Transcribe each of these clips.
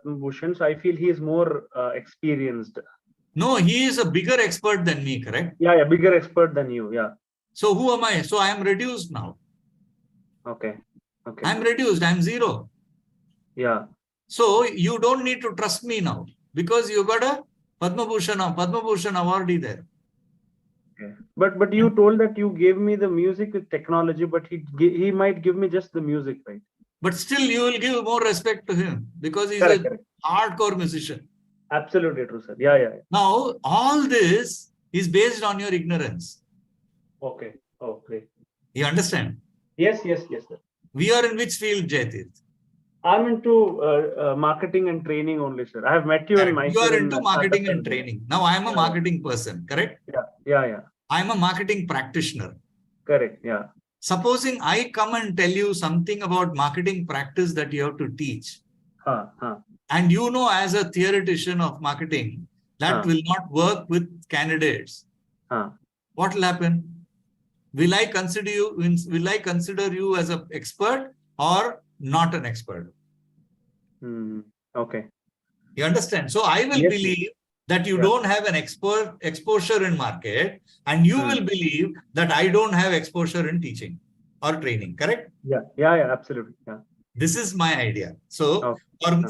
Padma Bhushan, so I feel he is more experienced. No, he is a bigger expert than me, correct? Yeah, bigger expert than you. Yeah. So who am I? So I am reduced now. Okay. I'm reduced. I'm zero. Yeah. So you don't need to trust me now because you got a Padma Bhushan awardee there. Okay. But you told that you gave me the music with technology, but he might give me just the music, right? But still you will give more respect to him because he's Correct. a hardcore musician. Absolutely true, sir. Yeah. Now, all this is based on your ignorance. Okay. Oh, great. You understand? Yes, sir. We are in which field, Jaitirth? I'm into marketing and training only, sir. I have met you in You are into marketing and training. Now, I am a marketing person, correct? Yeah. I am a marketing practitioner. Correct, yeah. Supposing I come and tell you something about marketing practice that you have to teach, and you know as a theoretician of marketing, that will not work with candidates. What will happen? Will I consider you as an expert or not an expert? Okay. You understand? So I will believe that you don't have an exposure in market, and you will believe that I don't have exposure in teaching or training, correct? Yeah, absolutely. Yeah. This is my idea. So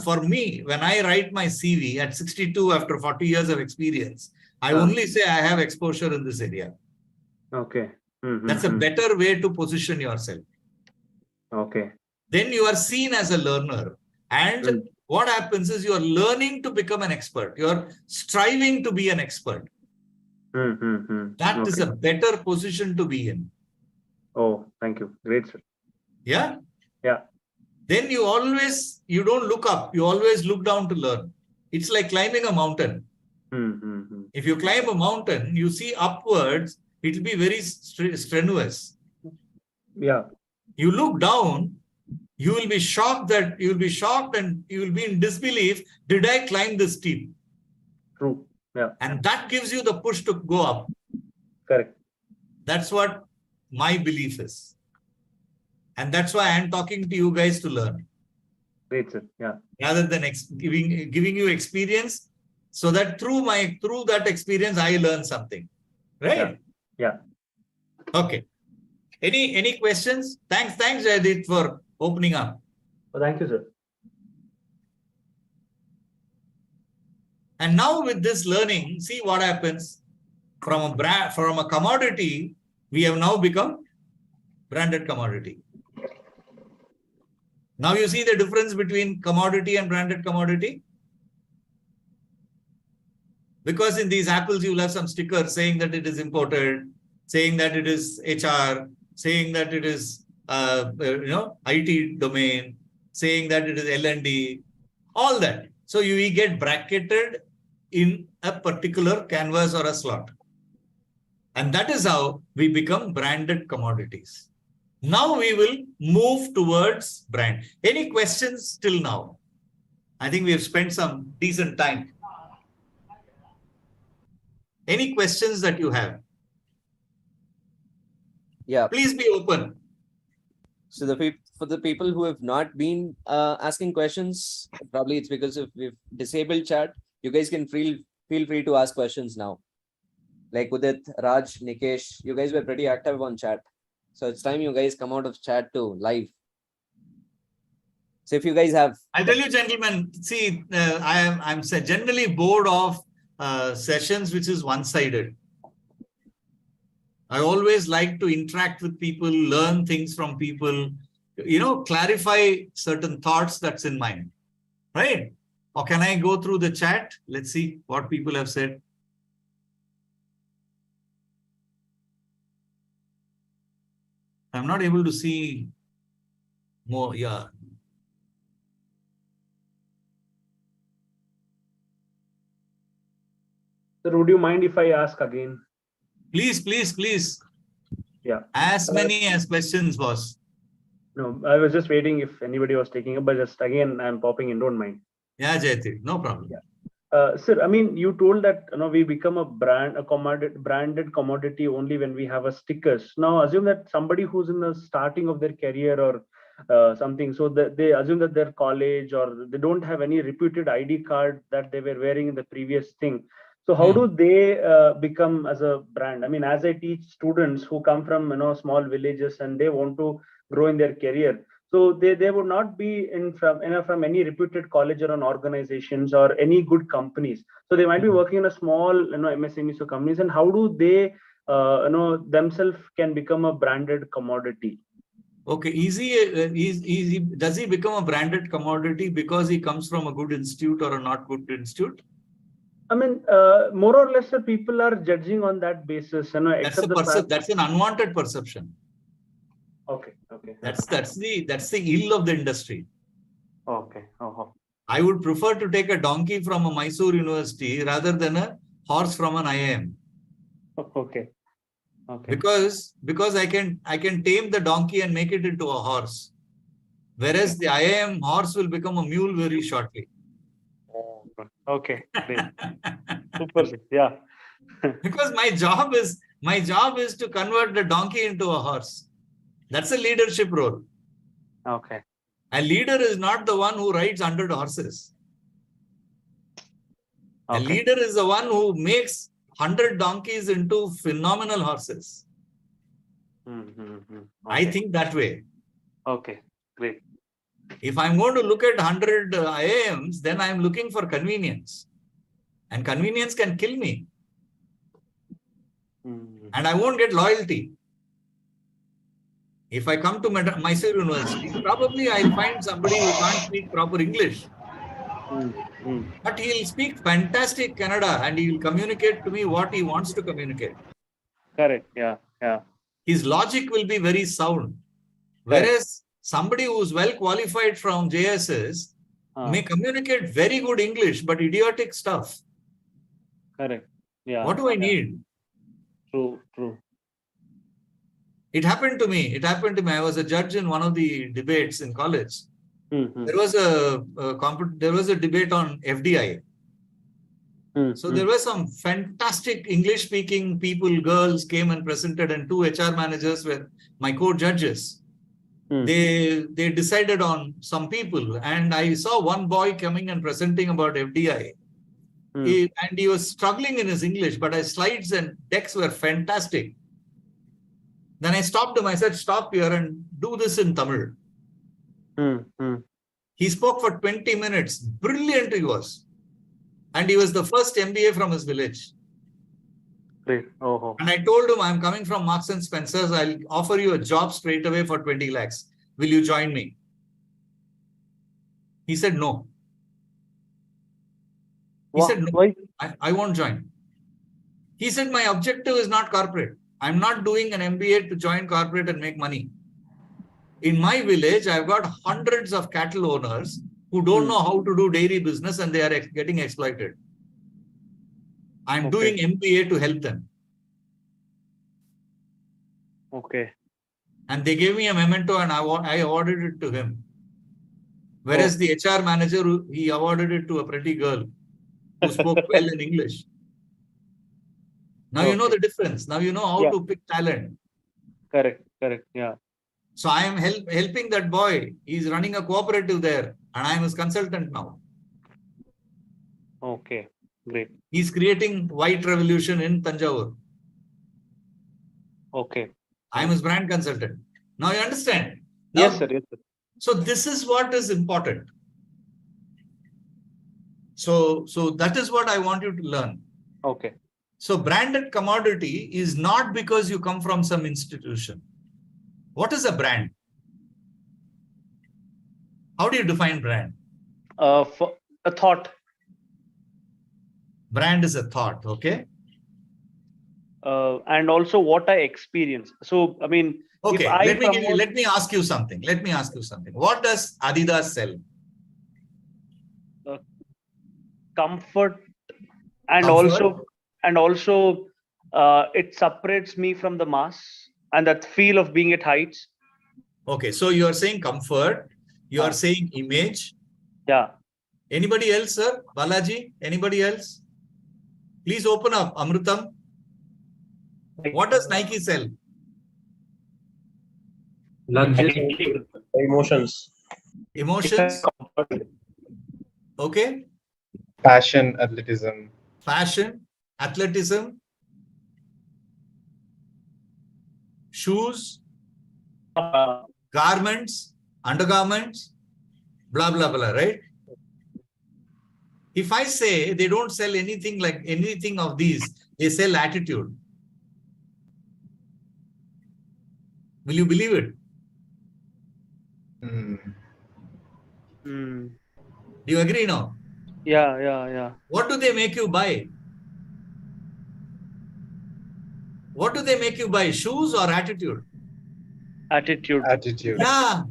for me, when I write my CV at 62 after 40 years of experience, I only say I have exposure in this area. Okay. That's a better way to position yourself. Okay. Then you are seen as a learner. And what happens is you are learning to become an expert. You are striving to be an expert. That is a better position to be in. Oh, thank you. Great, sir. Yeah? Yeah. Then you don't look up. You always look down to learn. It's like climbing a mountain. If you climb a mountain, you see upwards, it will be very strenuous. Yeah. You look down, you will be shocked and you will be in disbelief. Did I climb this steep? True. Yeah. And that gives you the push to go up. Correct. That's what my belief is. And that's why I'm talking to you guys to learn. Great, sir. Yeah. Rather than giving you experience, so that through that experience, I learn something. Right? Yeah. Okay. Any questions? Thanks, Jayadit, for opening up. Oh, thank you, sir. And now with this learning, see what happens. From a commodity, we have now become branded commodity. Now you see the difference between commodity and branded commodity? Because in these apples, you will have some stickers saying that it is imported, saying that it is HR, saying that it is IT domain, saying that it is L&D, all that. So we get bracketed in a particular canvas or a slot. And that is how we become branded commodities. Now we will move towards brand. Any questions till now? I think we have spent some decent time. Any questions that you have? Yeah. Please be open. So for the people who have not been asking questions, probably it's because we've disabled chat. You guys can feel free to ask questions now. Like Udit, Raj, Nikesh, you guys were pretty active on chat. So it's time you guys come out of chat to live. So if you guys have... I'll tell you, gentlemen, see, I'm generally bored of sessions which is one-sided. I always like to interact with people, learn things from people, clarify certain thoughts that's in mind, right? Or can I go through the chat? Let's see what people have said. I'm not able to see more. Yeah. Sir, would you mind if I ask again? Please. Yeah. As many as questions, boss. No, I was just waiting if anybody was taking it, but just again, I'm popping in, don't mind. Yeah, Jayati, no problem. Yeah. Sir, I mean, you told that we become a branded commodity only when we have a stickers. Now, assume that somebody who's in the starting of their career or something. So that they assume that their college or they don't have any reputed ID card that they were wearing in the previous thing. So how do they become as a brand? I mean, as I teach students who come from small villages and they want to grow in their career, so they would not be from any reputed college or an organizations or any good companies. So they might be working in a small MSMEs or companies. And how do they themselves can become a branded commodity? Okay, easy. Does he become a branded commodity because he comes from a good institute or a not good institute? I mean, more or less, people are judging on that basis. That's that's an unwanted perception. Okay. That's the ill of the industry. Okay. I would prefer to take a donkey from a Mysore University rather than a horse from an IIM. Okay. Because I can tame the donkey and make it into a horse, whereas the IIM horse will become a mule very shortly. Okay. Super. Yeah. Because my job is to convert the donkey into a horse. That's a leadership role. Okay. A leader is not the one who rides 100 horses. A leader is the one who makes 100 donkeys into phenomenal horses. I think that way. Okay, great. If I'm going to look at 100 IIMs, then I'm looking for convenience. And convenience can kill me. And I won't get loyalty. If I come to Mysore University, probably I'll find somebody who can't speak proper English. But he'll speak fantastic Kannada and he'll communicate to me what he wants to communicate. Correct. Yeah. His logic will be very sound. Whereas somebody who's well qualified from JSS may communicate very good English, but idiotic stuff. Correct. Yeah. What do I need? True. It happened to me. I was a judge in one of the debates in college. There was a debate on FDI. So there were some fantastic English-speaking people, girls came and presented, and 2 HR managers were my co-judges. They decided on some people, and I saw one boy coming and presenting about FDI. And he was struggling in his English, but his slides and decks were fantastic. Then I stopped him. I said, stop here and do this in Tamil. He spoke for 20 minutes. Brilliant he was. And he was the first MBA from his village. Great. And I told him, I'm coming from Marks and Spencer's. I'll offer you a job straight away for 20 lakhs. Will you join me? He said, no. He said, no, why? I won't join. He said, my objective is not corporate. I'm not doing an MBA to join corporate and make money. In my village, I've got hundreds of cattle owners who don't know how to do dairy business and they are getting exploited. I'm doing MBA to help them. Okay. And they gave me a memento and I awarded it to him. Whereas the HR manager, he awarded it to a pretty girl who spoke well in English. Now you know the difference. Now you know how to pick talent. Correct. Yeah. So I am helping that boy. He's running a cooperative there and I am his consultant now. Okay, great. He's creating white revolution in Tanjavur. Okay. I am his brand consultant. Now you understand? Now, Yes, sir. So this is what is important. So that is what I want you to learn. Okay. So branded commodity is not because you come from some institution. What is a brand? How do you define brand? For a thought. Brand is a thought, okay? And also what I experience. So, I mean, okay, if let me ask you something. What does Adidas sell? Comfort and also it separates me from the mass and that feel of being at heights. Okay, so you are saying comfort, you are saying image. Yeah. Anybody else, sir? Balaji, anybody else? Please open up, Amrutam. What does Nike sell? Luxury. Emotions. Emotions. Okay. Passion, athleticism. Fashion, athleticism, shoes, garments, undergarments, blah, blah, blah, right? If I say they don't sell anything like anything of these, they sell attitude. Will you believe it? Hmm. Hmm. Do you agree now? Yeah. What do they make you buy? What do they make you buy? Shoes or attitude? Attitude. Attitude. Yeah.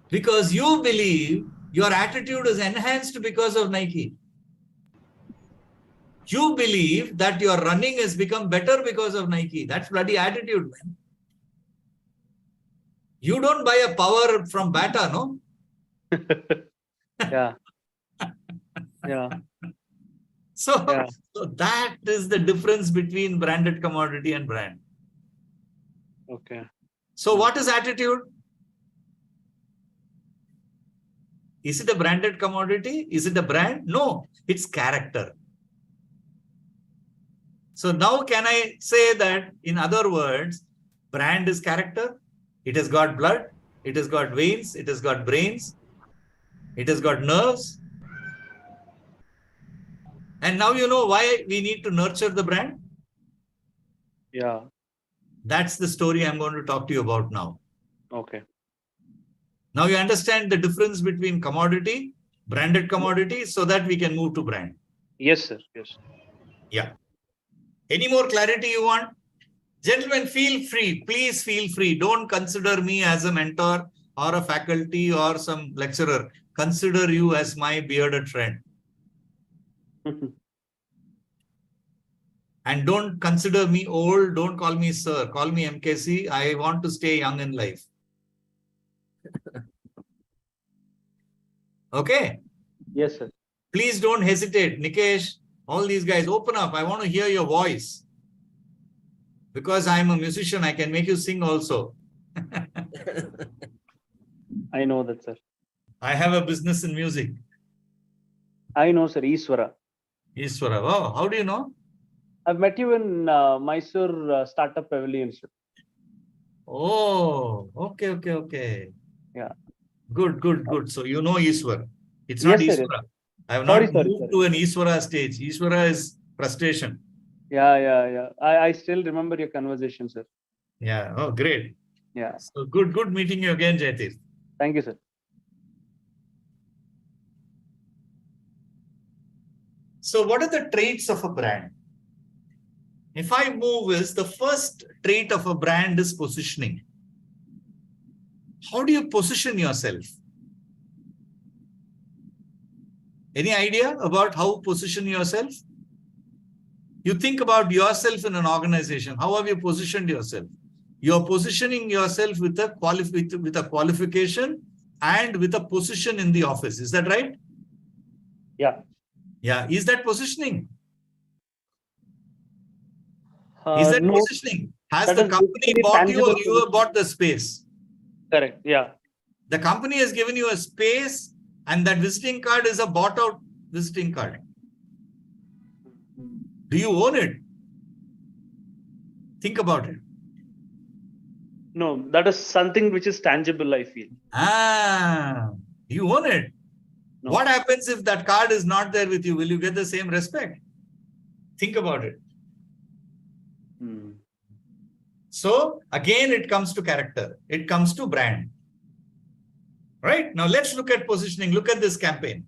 Because you believe your attitude is enhanced because of Nike. You believe that your running has become better because of Nike. That's bloody attitude, man. You don't buy a power from Bata, no? Yeah. Yeah. So, Yeah. so that is the difference between branded commodity and brand. Okay. So what is attitude? Is it a branded commodity? Is it a brand? No, it's character. So now can I say that, in other words, brand is character? It has got blood, it has got veins, it has got brains, it has got nerves. And now you know why we need to nurture the brand? Yeah. That's the story I'm going to talk to you about now. Okay. Now you understand the difference between commodity, branded commodity, so that we can move to brand. Yes, sir. Yes. Yeah. Any more clarity you want? Gentlemen, feel free. Please feel free. Don't consider me as a mentor or a faculty or some lecturer. Consider you as my bearded friend. And don't consider me old. Don't call me sir. Call me MKC. I want to stay young in life. Okay? Yes, sir. Please don't hesitate. Nikesh, all these guys, open up. I want to hear your voice. Because I'm a musician, I can make you sing also. I know that, sir. I have a business in music. I know, sir. Iswara. Iswara. Wow, how do you know? I've met you in Mysore Startup Pavilion, sir. Oh, okay. Yeah. Good. So you know Iswara. It's not Yes, sir. Iswara. I have Sorry, not sorry, moved sorry. to an Iswara stage. Iswara is frustration. Yeah. I still remember your conversation, sir. Yeah. Oh, great. Yeah. So good meeting you again, Jaitir. Thank you, sir. So what are the traits of a brand? If I move is the first trait of a brand is positioning. How do you position yourself? Any idea about how position yourself? You think about yourself in an organization. How have you positioned yourself? You're positioning yourself with a qualification and with a position in the office. Is that right? Yeah. Yeah. Is that positioning? Is that No, positioning? Has that the is company basically bought you or tangible you have bought the space? correct. Yeah. The company has given you a space and that visiting card is a bought out visiting card. Do you own it? Think about it. No, that is something which is tangible, I feel. You own it. No. What happens if that card is not there with you? Will you get the same respect? Think about it. So again, it comes to character. It comes to brand. Right? Now let's look at positioning. Look at this campaign.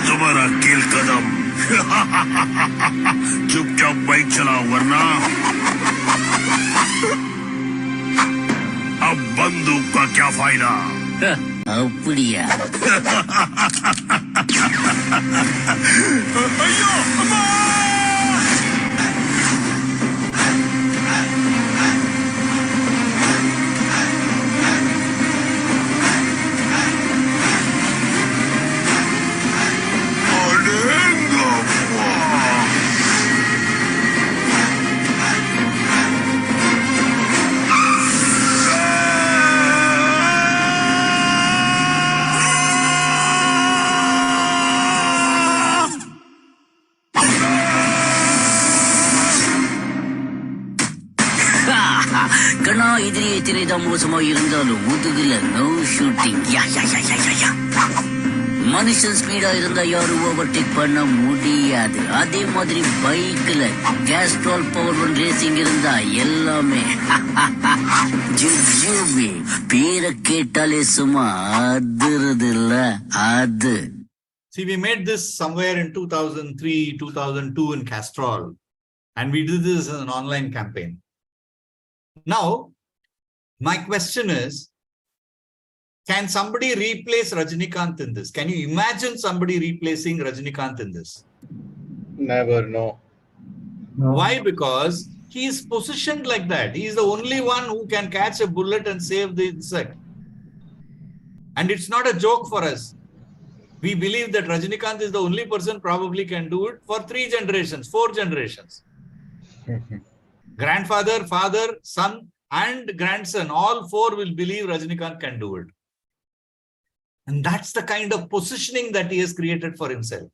दोबारा कील कदम चुपचाप bike चलाओ वरना अब बंदूक का क्या फायदा बढ़िया अयो अम्मा! எதிரியை திரைதான் மோசமா இருந்தாலும் முதுகுல நோ ஷூட்டிங். மனுஷன் ஸ்பீடா இருந்தா யாரும் ஓவர்டேக் பண்ண முடியாது. அதே மாதிரி பைக்ல கேஸ்ட்ரால் பவர் ஒன் ரேசிங் இருந்தா எல்லாமே ஜுஜுபி. பேரை கேட்டாலே சும்மா அதிருது இல்ல அது. See, we made this somewhere in 2003, 2002 in Castrol, and we did this as an online campaign. Now, my question is, can somebody replace Rajinikanth in this? Can you imagine somebody replacing Rajinikanth in this? Never, no. Why? Because he is positioned like that. He is the only one who can catch a bullet and save the insect. And it's not a joke for us. We believe that Rajinikanth is the only person probably can do it for 3 generations, 4 generations. Grandfather, father, son, and grandson, all 4 will believe Rajinikanth can do it. And that's the kind of positioning that he has created for himself.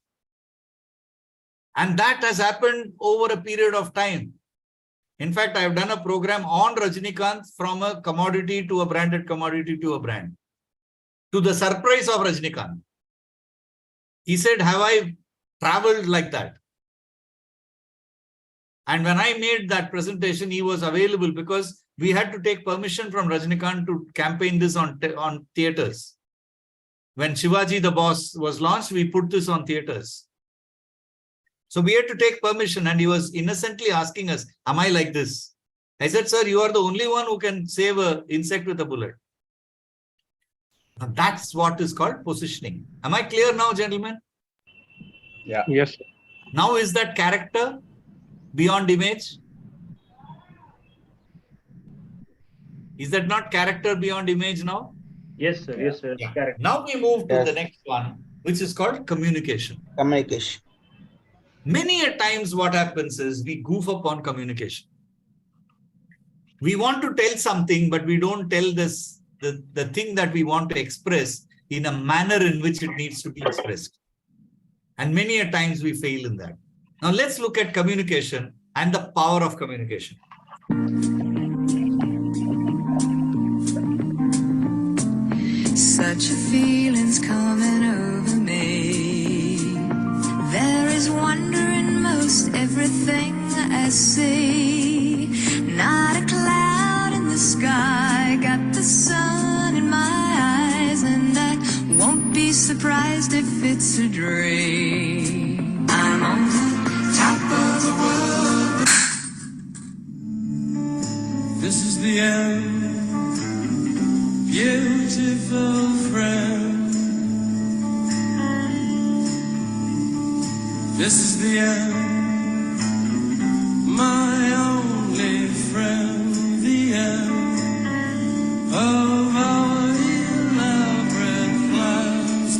And that has happened over a period of time. In fact, I have done a program on Rajinikanth from a commodity to a branded commodity to a brand. To the surprise of Rajinikanth. He said, have I traveled like that? And when I made that presentation, he was available because we had to take permission from Rajinikanth to campaign this on theatres. When Shivaji the Boss was launched, we put this on theatres. So we had to take permission, and he was innocently asking us, am I like this? I said, sir, you are the only one who can save an insect with a bullet. Now that's what is called positioning. Am I clear now, gentlemen? Yeah. Yes. Now, is that character beyond image? Is that not character beyond image now? Yes, sir. Yes, sir. Yeah. Correct. Now we move to Yes. the next one, which is called communication. Communication. Many a times what happens is we goof up on communication. We want to tell something, but we don't tell the thing that we want to express in a manner in which it needs to be expressed. And many a times we fail in that. Now let's look at communication and the power of communication. Such a feeling's coming over me. There is wonder in most everything I see. Not a cloud in the sky, got the sun in my eyes, and I won't be surprised if it's a dream. I'm on the top of the world. This is the end, beautiful friend. This is the end, my only friend. The end of our elaborate plans.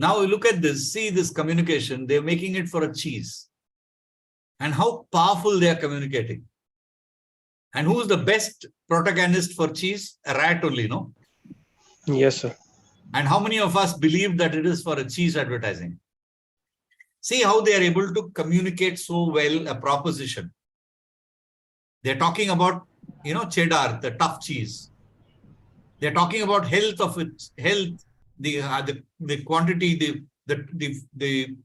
Now look at this, see this communication, they're making it for a cheese. And how powerful they are communicating. And who's the best protagonist for cheese? A rat only, no? Yes, sir. And how many of us believe that it is for a cheese advertising? See how they are able to communicate so well a proposition. They're talking about, cheddar, the tough cheese. They're talking about health of its health, the quantity, the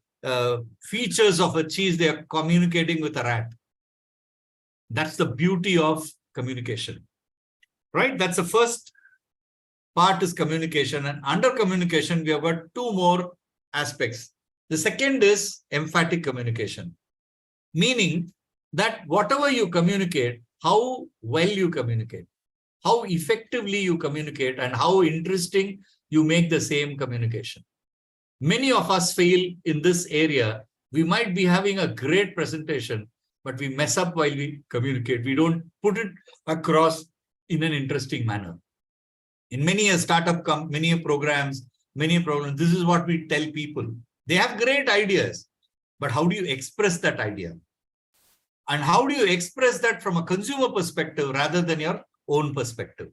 features of a cheese. They are communicating with a rat. That's the beauty of communication, right? That's the first part is communication, and under communication we have got two more aspects. The second is emphatic communication, meaning that whatever you communicate, how well you communicate, how effectively you communicate, and how interesting you make the same communication. Many of us fail in this area We might be having a great presentation, but we mess up while we communicate. We don't put it across in an interesting manner. In many a startup, many a programs, many problems, this is what we tell people. They have great ideas, but how do you express that idea? And how do you express that from a consumer perspective rather than your own perspective?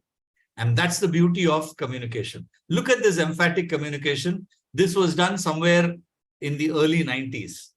And that's the beauty of communication. Look at this emphatic communication. This was done somewhere in the early 90s.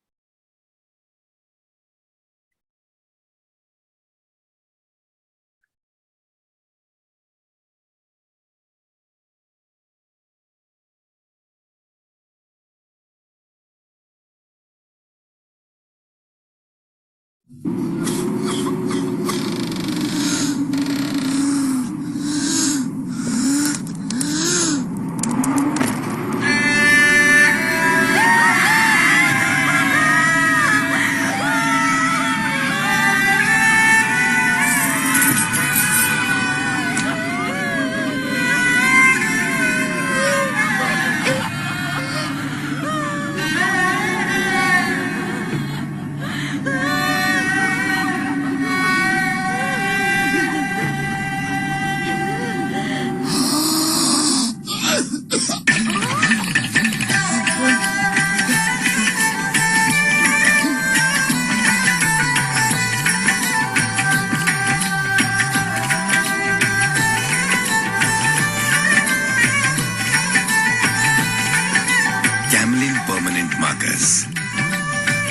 Camlin permanent markers.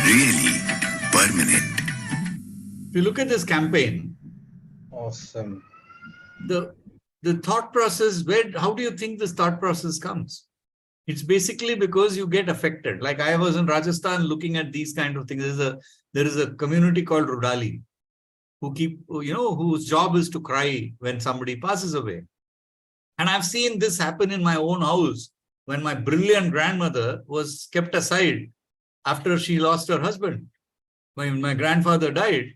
Really permanent. If you look at this campaign, Awesome. the thought process, how do you think this thought process comes? It's basically because you get affected. Like I was in Rajasthan looking at these kind of things. There is a community called Rudali whose job is to cry when somebody passes away. And I've seen this happen in my own house when my brilliant grandmother was kept aside after she lost her husband. When my grandfather died,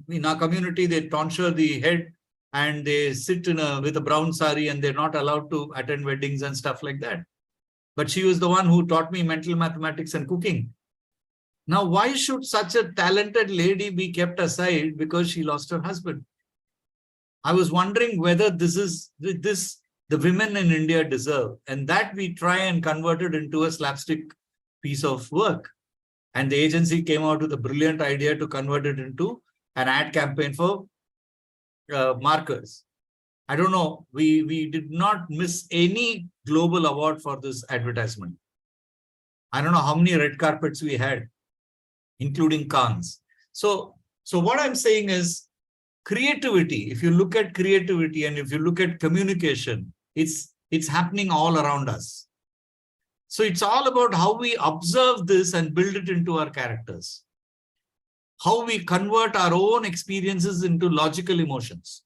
in our community, they tonsure the head and they sit with a brown sari and they're not allowed to attend weddings and stuff like that. But she was the one who taught me mental mathematics and cooking. Now, why should such a talented lady be kept aside because she lost her husband? I was wondering whether this is the women in India deserve, and that we try and convert it into a slapstick piece of work. And the agency came out with a brilliant idea to convert it into an ad campaign for markers. I don't know, we did not miss any global award for this advertisement. I don't know how many red carpets we had, including Cannes. So what I'm saying is creativity. If you look at creativity and if you look at communication, it's happening all around us. So it's all about how we observe this and build it into our characters. How we convert our own experiences into logical emotions.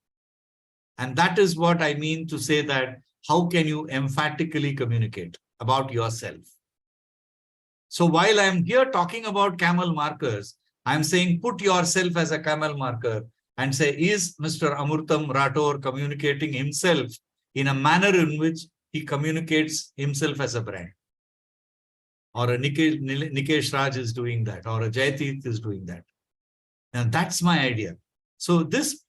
And that is what I mean to say that how can you emphatically communicate about yourself? So while I'm here talking about camel markers, I'm saying put yourself as a camel marker and say, is Mr. Amurtam Rathore communicating himself in a manner in which he communicates himself as a brand? Or a Nikesh Raj is doing that, or a Jayatith is doing that. And that's my idea. So this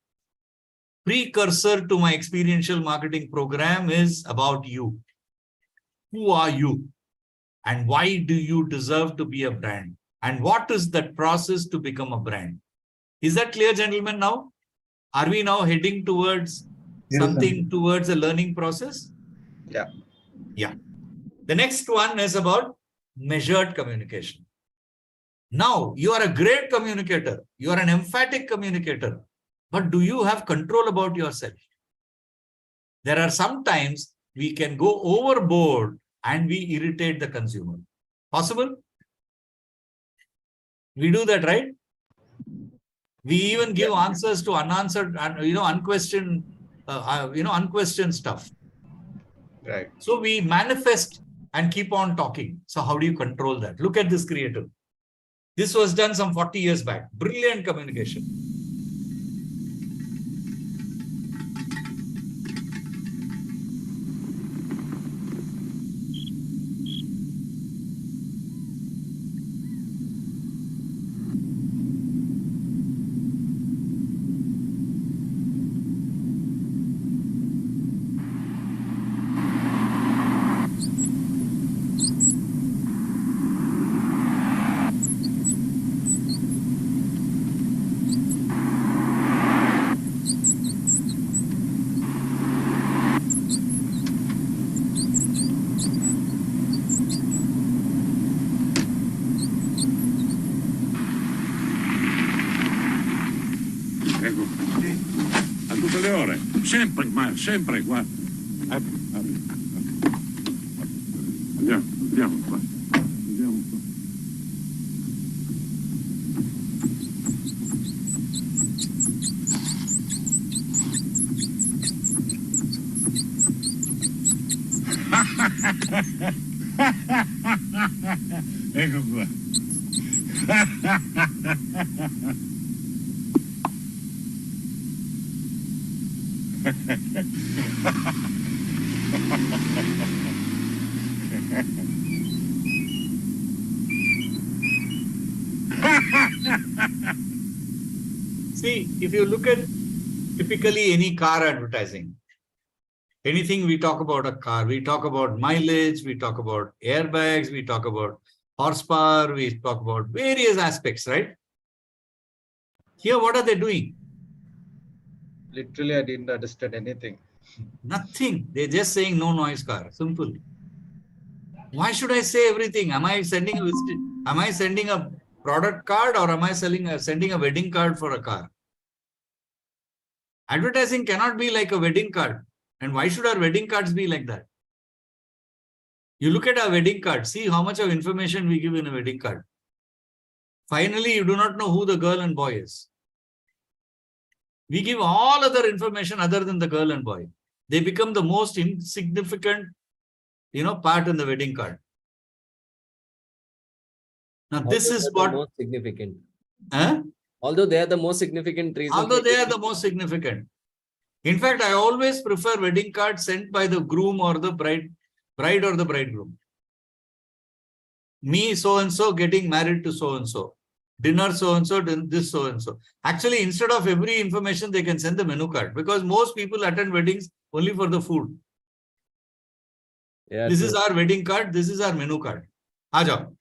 precursor to my experiential marketing program is about you. Who are you? And why do you deserve to be a brand? And what is that process to become a brand? Is that clear, gentlemen, now? Are we now heading towards something towards a learning process? Yeah. Yeah. The next one is about measured communication. Now, you are a great communicator. You are an emphatic communicator. But do you have control about yourself? There are sometimes we can go overboard and we irritate the consumer. Possible? We do that, right? We even give answers to unanswered, unquestioned, unquestioned stuff. Right. So we manifest and keep on talking. So how do you control that? Look at this creative. This was done some 40 years back. Brilliant communication. sempre qua, sempre qua. Andiamo qua. Andiamo qua. Ecco qua. See, if you look at typically any car advertising, anything we talk about a car, we talk about mileage, we talk about airbags, we talk about horsepower, we talk about various aspects, right? Here, what are they doing? Literally, I didn't understand anything. Nothing. They're just saying no noise car. Simple. Why should I say everything? Am I sending a product card, or am I sending a wedding card for a car? Advertising cannot be like a wedding card. And why should our wedding cards be like that? You look at our wedding card, see how much of information we give in a wedding card. Finally, you do not know who the girl and boy is. We give all other information other than the girl and boy. They become the most insignificant, part in the wedding card. Now, this is what most significant. Huh? Although they are the most significant reason. Although they are the most significant. In fact, I always prefer wedding cards sent by the groom or the bride or the bridegroom. Me so-and-so getting married to so-and-so. Dinner so-and-so, this so-and-so. Actually, instead of every information, they can send the menu card, because most people attend weddings only for the food. Yeah, This is our wedding card. This is our menu card. Aajao.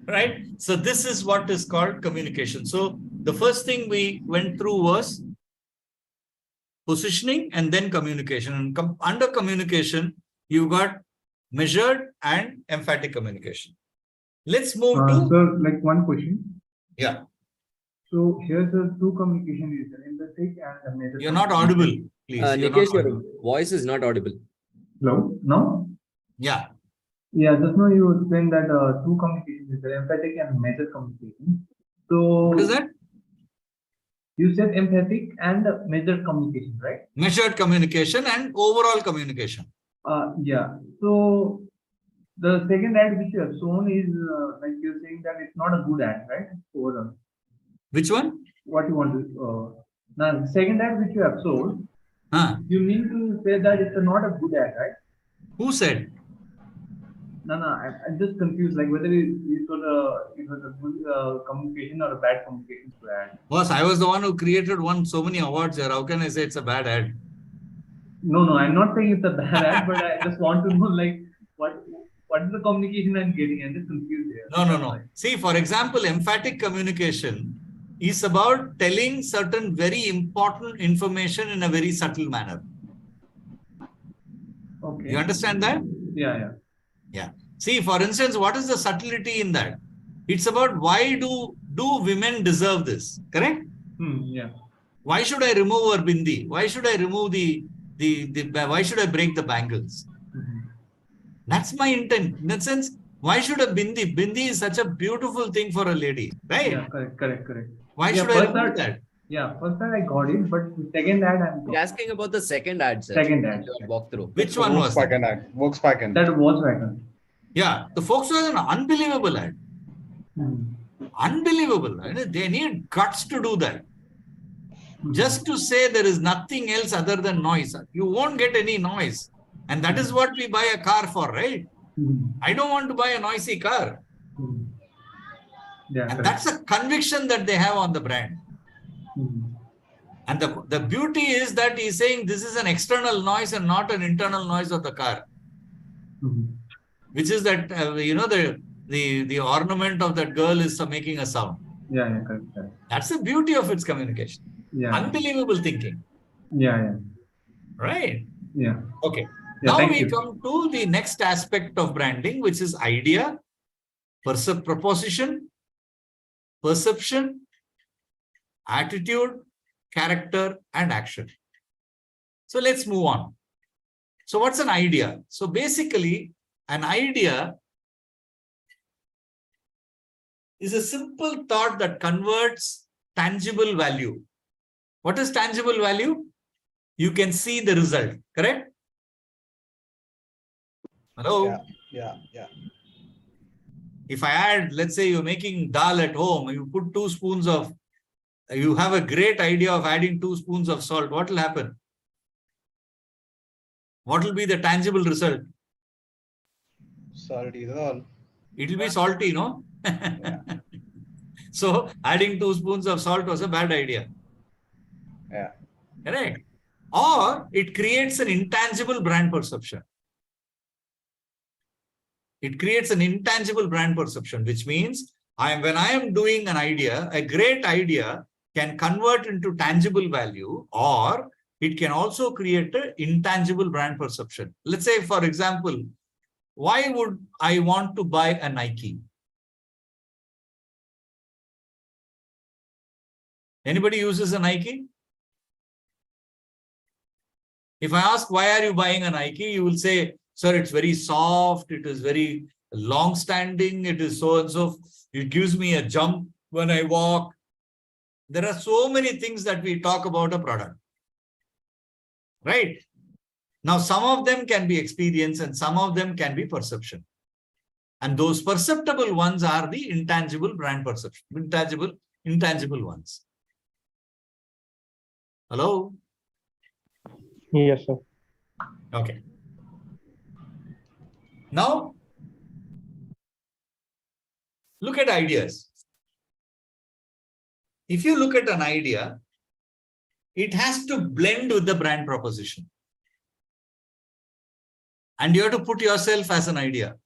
Right? So this is what is called communication. So the first thing we went through was positioning and then communication. And under communication, you got measured and emphatic communication. Let's move to... Sir, like one question. Yeah. So here's the two communication is emphatic and measured. You're not audible, please. You're Nikesh, not your audible. voice is not audible. Hello? No? Yeah. Yeah, just now you explained that two communications is there, emphatic and measured communication. So What is that? you said emphatic and measured communication, right? Measured communication and overall communication. Yeah. So the second ad which you have shown is like you're saying that it's not a good ad, right? Overall. Which one? What you want to now the second ad which you have shown, Huh? you mean to say that it's not a good ad, right? Who said? No, I'm just confused. Like whether it was a good communication or a bad communication to ad. Boss, I was the one who created so many awards here. How can I say it's a bad ad? No, I'm not saying it's a bad ad, but I just want to know like what is the communication I'm getting? I'm just confused here. No. See, for example, emphatic communication is about telling certain very important information in a very subtle manner. Okay. You understand that? Yeah. Yeah. See, for instance, what is the subtlety in that? It's about why do women deserve this? Correct? Yeah. Why should I remove her bindi? Why should I remove why should I break the bangles? That's my intent. In that sense, why should a bindi? Bindi is such a beautiful thing for a lady, right? Yeah, correct. Why Yeah, should I first remove that? Yeah, first time I got it, but the second ad You're asking about the second ad, sir. Second ad. Walk through. Which one was that? Volkswagen ad. Volkswagen. That Volkswagen. Yeah, the Volkswagen unbelievable ad. Unbelievable. They need guts to do that. Just to say there is nothing else other than noise. You won't get any noise. And that is what we buy a car for, right? I don't want to buy a noisy car. Yeah, And correct. that's a conviction that they have on the brand. And the beauty is that he's saying this is an external noise and not an internal noise of the car. Which is that, the ornament of that girl is making a sound. Yeah, correct. That's the beauty of its communication. Yeah. Unbelievable thinking. Yeah. Right? Yeah. Okay. Yeah, Now thank we you. come to the next aspect of branding, which is idea, proposition, perception, attitude, character, and action. So let's move on. So what's an idea? So basically, an idea is a simple thought that converts tangible value. What is tangible value? You can see the result, correct? Hello? Yeah. If I add, let's say you're making dal at home, you put 2 spoons of, you have a great idea of adding 2 spoons of salt, what will happen? What will be the tangible result? Salty is all. It will be salty, no? Yeah. So adding 2 spoons of salt was a bad idea. Yeah. Correct? Or it creates an intangible brand perception. It creates an intangible brand perception, which means when I am doing an idea, a great idea can convert into tangible value, or it can also create an intangible brand perception. Let's say, for example, why would I want to buy a Nike? Anybody uses a Nike? If I ask, why are you buying a Nike? You will say, sir, it's very soft. It is very long-standing. It is so and so. It gives me a jump when I walk. There are so many things that we talk about a product. Right? Now, some of them can be experience and some of them can be perception. And those perceptible ones are the intangible brand perception. Intangible ones. Hello? Yes, sir. Okay. Now, look at ideas. If you look at an idea, it has to blend with the brand proposition. And you have to put yourself as an idea.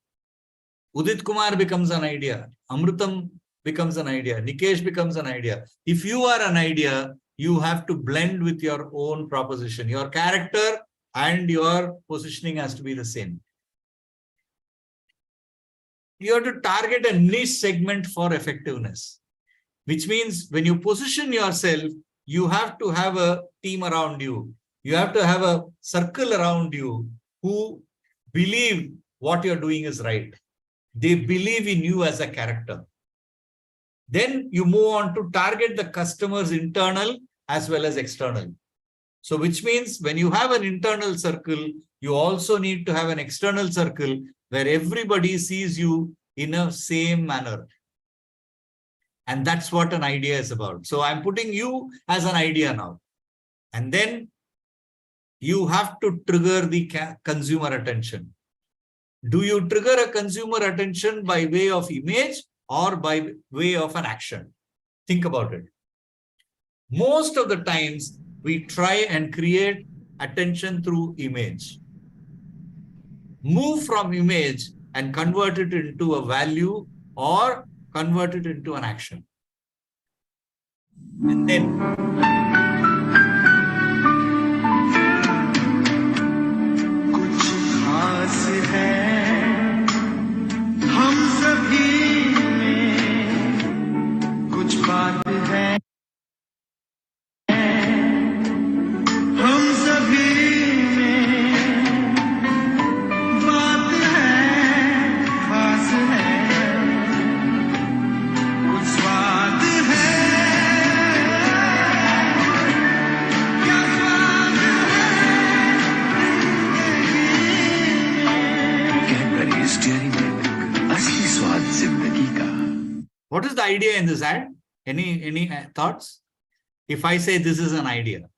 Udit Kumar becomes an idea. Amrutam becomes an idea. Nikesh becomes an idea. If you are an idea, you have to blend with your own proposition. Your character and your positioning has to be the same. You have to target a niche segment for effectiveness, which means when you position yourself, you have to have a team around you. You have to have a circle around you who believe what you're doing is right. They believe in you as a character. Then you move on to target the customer's internal as well as external. So which means when you have an internal circle, you also need to have an external circle where everybody sees you in a same manner. And that's what an idea is about. So I'm putting you as an idea now. And then you have to trigger the consumer attention. Do you trigger a consumer attention by way of image or by way of an action? Think about it. Most of the times, we try and create attention through image. Move from image and convert it into a value or convert it into an action. And then कुछ खास है हम सभी में कुछ बात है हम सभी में बात है खास है कुछ स्वाद है क्या स्वाद है कैडबरी स्टीयरिंग मिल्क असली स्वाद जिंदगी का. what is the idea in this ad? Any thoughts? If I say this is an idea.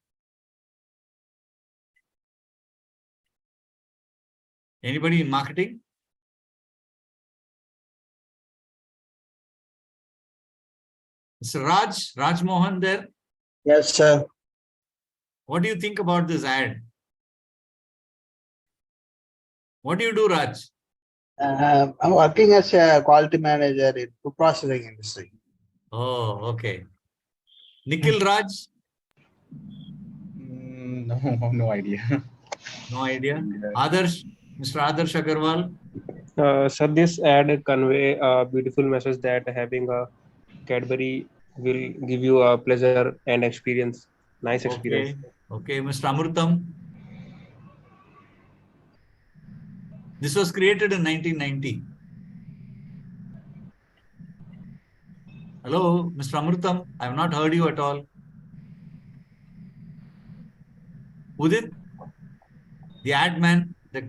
Anybody in marketing? Mr. Raj Mohan there. Yes, sir. What do you think about this ad? What do you do, Raj? I'm working as a quality manager in food processing industry. Oh, okay. Nikhil Raj? No idea. No idea. Adarsh, Mr. Adarsh Agarwal? So this ad convey a beautiful message that having a Cadbury will give you a pleasure and experience. Nice experience. Okay, Mr. Amrutam. This was created in 1990. Hello, Mr. Amrutam. I have not heard you at all. Udit, the ad man, the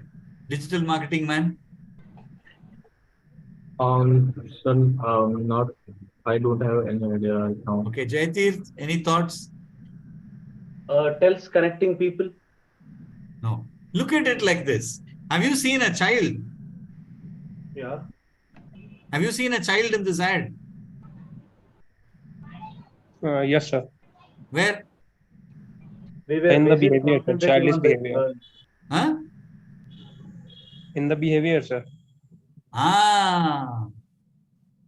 digital marketing man. Not. I don't have any idea right now. Okay, Jaitir, any thoughts? Tells connecting people. No. Look at it like this. Have you seen a child? Yeah. Have you seen a child in this ad? Yes, sir. Where? We were In the basically behavior, sir. concentrating Childish on the behavior. girl. Huh? In the behavior, sir. Ah.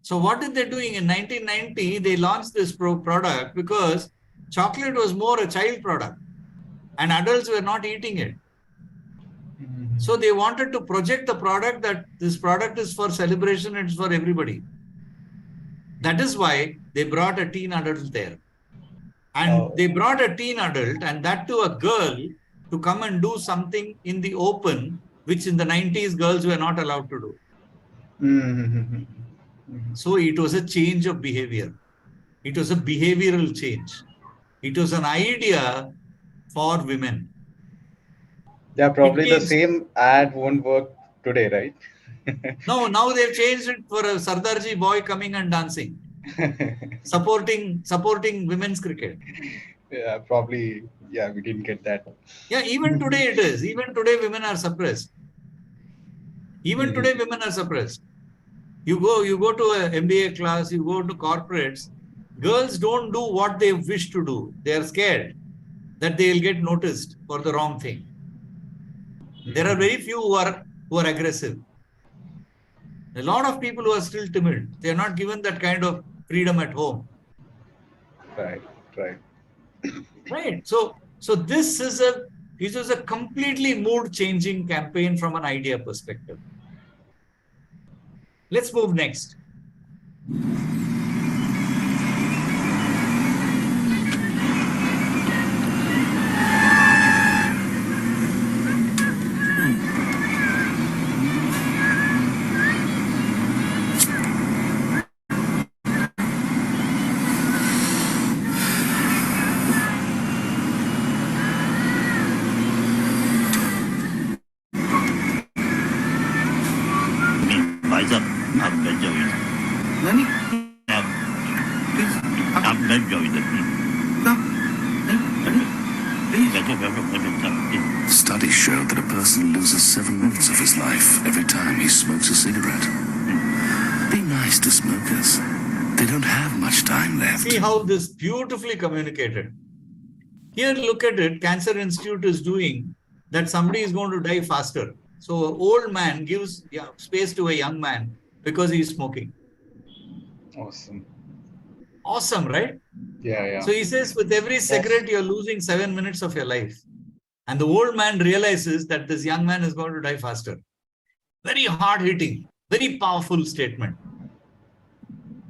So what did they doing in 1990? They launched this product because chocolate was more a child product and adults were not eating it. So they wanted to project the product that this product is for celebration, it's for everybody. That is why they brought a teen adult there. And they brought a teen adult and that to a girl to come and do something in the open, which in the 90s girls were not allowed to do. So it was a change of behavior. It was a behavioral change. It was an idea for women. Yeah, probably the changed. same ad won't work today, right? No, now they've changed it for a Sardarji boy coming and dancing, supporting women's cricket. Yeah, probably. Yeah, we didn't get that. Yeah, even today it is. Even today women are suppressed. Even today women are suppressed. You go to a MBA class, you go to corporates, girls don't do what they wish to do. They are scared that they will get noticed for the wrong thing. There are very few who are aggressive. A lot of people who are still timid. They are not given that kind of freedom at home. Right. Right. So this was a completely mood changing campaign from an idea perspective. Let's move next. Studies show that a person loses 7 minutes of his life every time he smokes a cigarette. Be nice to smokers. They don't have much time left. See how this beautifully communicated. Here, look at it. Cancer Institute is doing that somebody is going to die faster. So an old man gives space to a young man because he is smoking. Awesome. Awesome, right? Yeah. So he says, with every cigarette, you're losing 7 minutes of your life. And the old man realizes that this young man is going to die faster. Very hard-hitting, very powerful statement.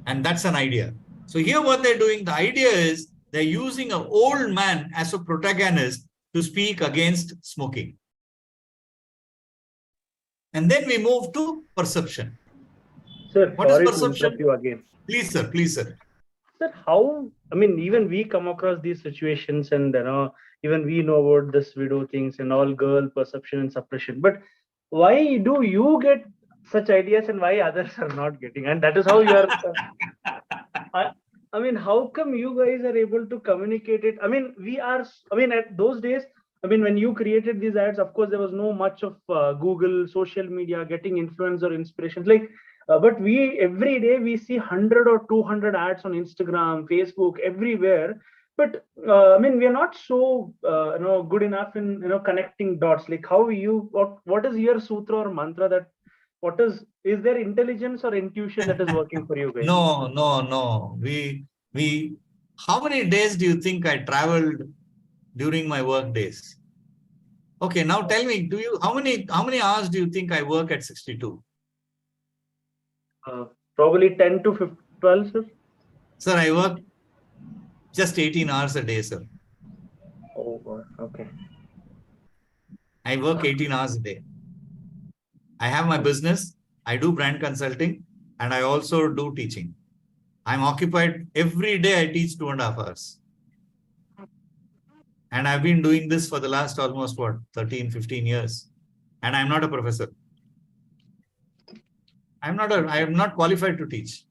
And that's an idea. So here what they're doing, the idea is they're using an old man as a protagonist to speak against smoking. And then we move to perception. Sir, What is sorry to perception? interrupt you again. Please, sir. Please, sir. Sir, how, even we come across these situations and, even we know about this video things and all, girl perception and suppression. But why do you get such ideas and why others are not getting? And that is how you are. How come you guys are able to communicate it? At those days, when you created these ads, of course, there was no much of Google, social media, getting influence or inspirations. But every day we see 100 or 200 ads on Instagram, Facebook, everywhere. But we are not so good enough in connecting dots. What is your sutra or mantra that is there intelligence or intuition that is working for you guys? No. We how many days do you think I traveled during my work days? Okay, now tell me, how many hours do you think I work at 62? Probably 10 to 12, sir. Sir, I work Just 18 hours a day, sir. Oh God. Okay. I work 18 hours a day. I have my business, I do brand consulting, and I also do teaching. I'm occupied every day. I teach 2.5 hours. And I've been doing this for the last almost 13, 15 years. And I'm not a professor. I am not qualified to teach.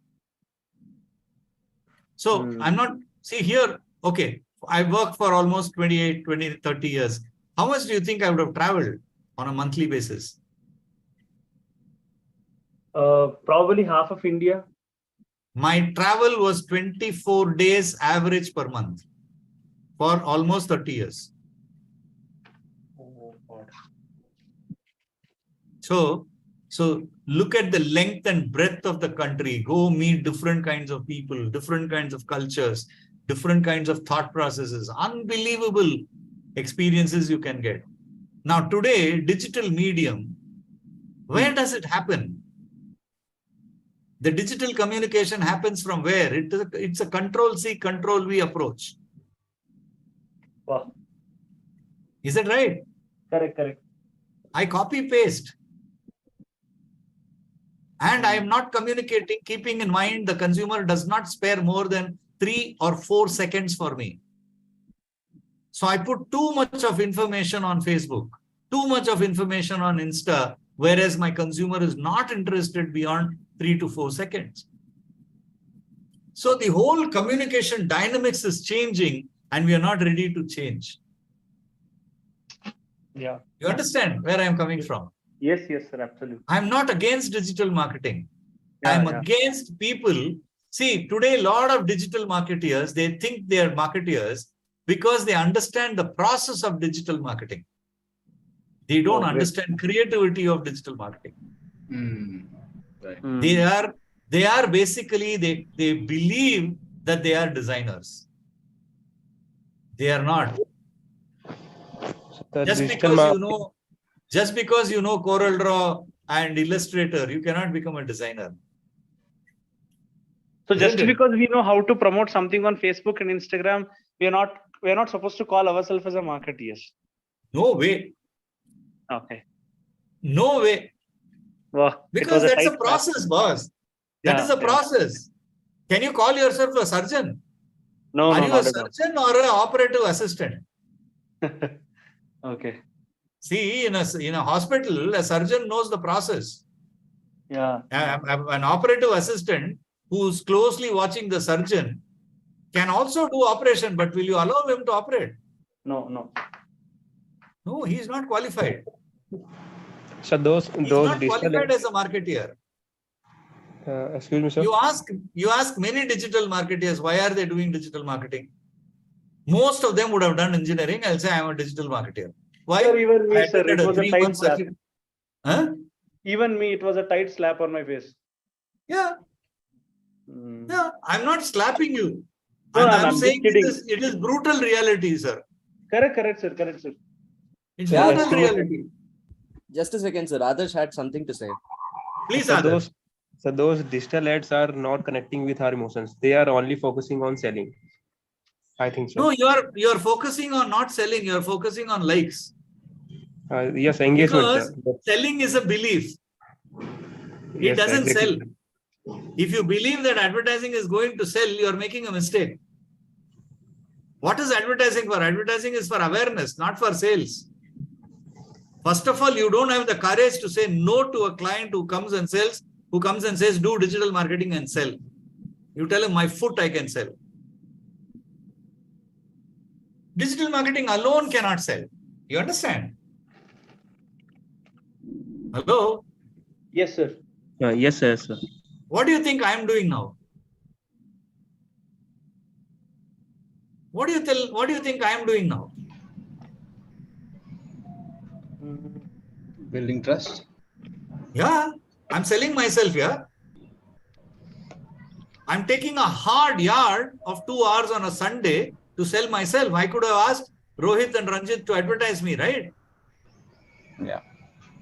So I'm not, see here, okay, I worked for almost 28, 20, 30 years. How much do you think I would have traveled on a monthly basis? Probably half of India. My travel was 24 days average per month for almost 30 years. Oh God. So look at the length and breadth of the country. Go meet different kinds of people, different kinds of cultures, different kinds of thought processes. Unbelievable experiences you can get. Now today, digital medium, where does it happen? The digital communication happens from where? It's a Control-C, Control-V approach. Wow. Is that right? Correct. I copy-paste. And I am not communicating, keeping in mind the consumer does not spare more than 3 or 4 seconds for me. So I put too much of information on Facebook, too much of information on Insta, whereas my consumer is not interested beyond 3 to 4 seconds. So the whole communication dynamics is changing and we are not ready to change. Yeah. You understand where I am coming from? Yes, sir, absolutely. I'm not against digital marketing. I'm against people. See, today, a lot of digital marketeers, they think they are marketeers because they understand the process of digital marketing. They don't understand creativity of digital marketing. Right. They are basically, they believe that they are designers. They are not. Just because you know CorelDRAW and Illustrator, you cannot become a designer. So just because we know how to promote something on Facebook and Instagram, we are not supposed to call ourselves as a marketeers. No way. Okay. No way. Well, because that's a process, boss. That is a process. Can you call yourself a surgeon? No, Are you a surgeon or an operative assistant? Okay. See, in a hospital, a surgeon knows the process. Yeah. An operative assistant who's closely watching the surgeon can also do operation, but will you allow him to operate? No. No, he's not qualified. So those He's not qualified as a marketeer. Excuse me, sir. You ask many digital marketeers, why are they doing digital marketing? Most of them would have done engineering. I'll say I'm a digital marketeer. Why? Sir, even me, sir, it was a tight slap. Huh? Even me, it was a tight slap on my face. Yeah. No, I'm not slapping you. No, I'm saying it is brutal reality, sir. Correct, sir. It's brutal reality. Just a second, sir. Adarsh had something to say. Please, Adarsh. So those digital ads are not connecting with our emotions. They are only focusing on selling. I think so. No, you are focusing on not selling. You are focusing on likes. Yes, engagement. Because selling is a belief. It doesn't sell. If you believe that advertising is going to sell, you are making a mistake. What is advertising for? Advertising is for awareness, not for sales. First of all, you don't have the courage to say no to a client who comes and sells, who comes and says, do digital marketing and sell. You tell him, my foot I can sell. Digital marketing alone cannot sell. You understand? Hello? Yes, sir. Yes, sir. What do you think I am doing now? What do you think I am doing now? Building trust. Yeah, I'm selling myself here. I'm taking a hard yard of 2 hours on a Sunday to sell myself. I could have asked Rohit and Ranjit to advertise me, right? Yeah.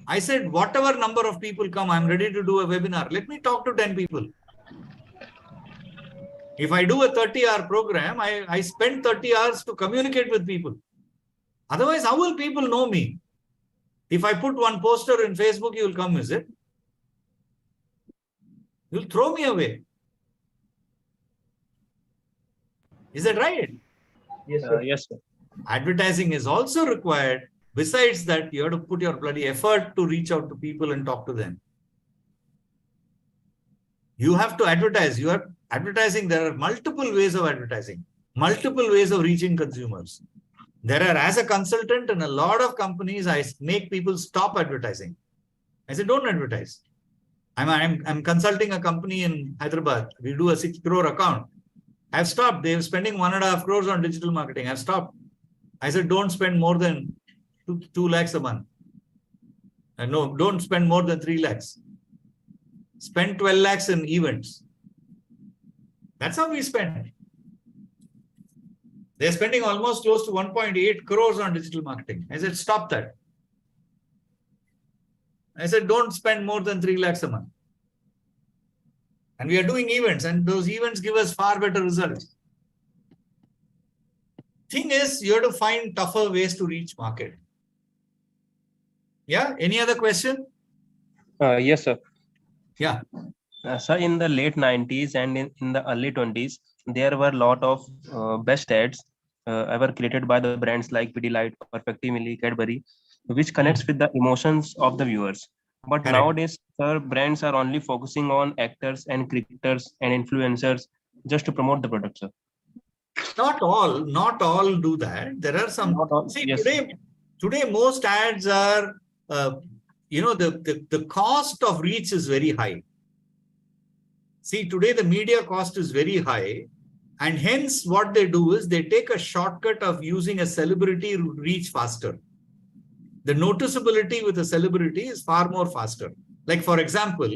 I said, whatever number of people come, I'm ready to do a webinar. Let me talk to 10 people. If I do a 30-hour program, I spend 30 hours to communicate with people. Otherwise, how will people know me? If I put one poster in Facebook, you will come visit. You'll throw me away. Is that right? Yes, sir. Yes, sir. Advertising is also required. Besides that, you have to put your bloody effort to reach out to people and talk to them. You have to advertise. You are advertising. There are multiple ways of advertising, multiple ways of reaching consumers. There are, as a consultant in a lot of companies, I make people stop advertising. I say, don't advertise. I'm consulting a company in Hyderabad. We do a 6 crore account. I've stopped. They're spending 1.5 crores on digital marketing. I've stopped. I said, don't spend more than 2 lakhs a month. And no, don't spend more than 3 lakhs. Spend 12 lakhs in events. That's how we spend. They're spending almost close to 1.8 crores on digital marketing. I said, stop that. I said, don't spend more than 3 lakhs a month. And we are doing events, and those events give us far better results. Thing is, you have to find tougher ways to reach market. Yeah, any other question? Yes, sir. Yeah. Sir, in the late 90s and in the early 20s, there were a lot of best ads ever created by the brands like Pidilite, Perfectimilly, Cadbury, which connects with the emotions of the viewers. But Correct. Nowadays, sir, brands are only focusing on actors and cricketers and influencers just to promote the product, sir. Not all do that. There are some. Not all, See, yes. today most ads are, the cost of reach is very high. See, today the media cost is very high, and hence what they do is they take a shortcut of using a celebrity to reach faster. The noticeability with a celebrity is far more faster. Like, for example,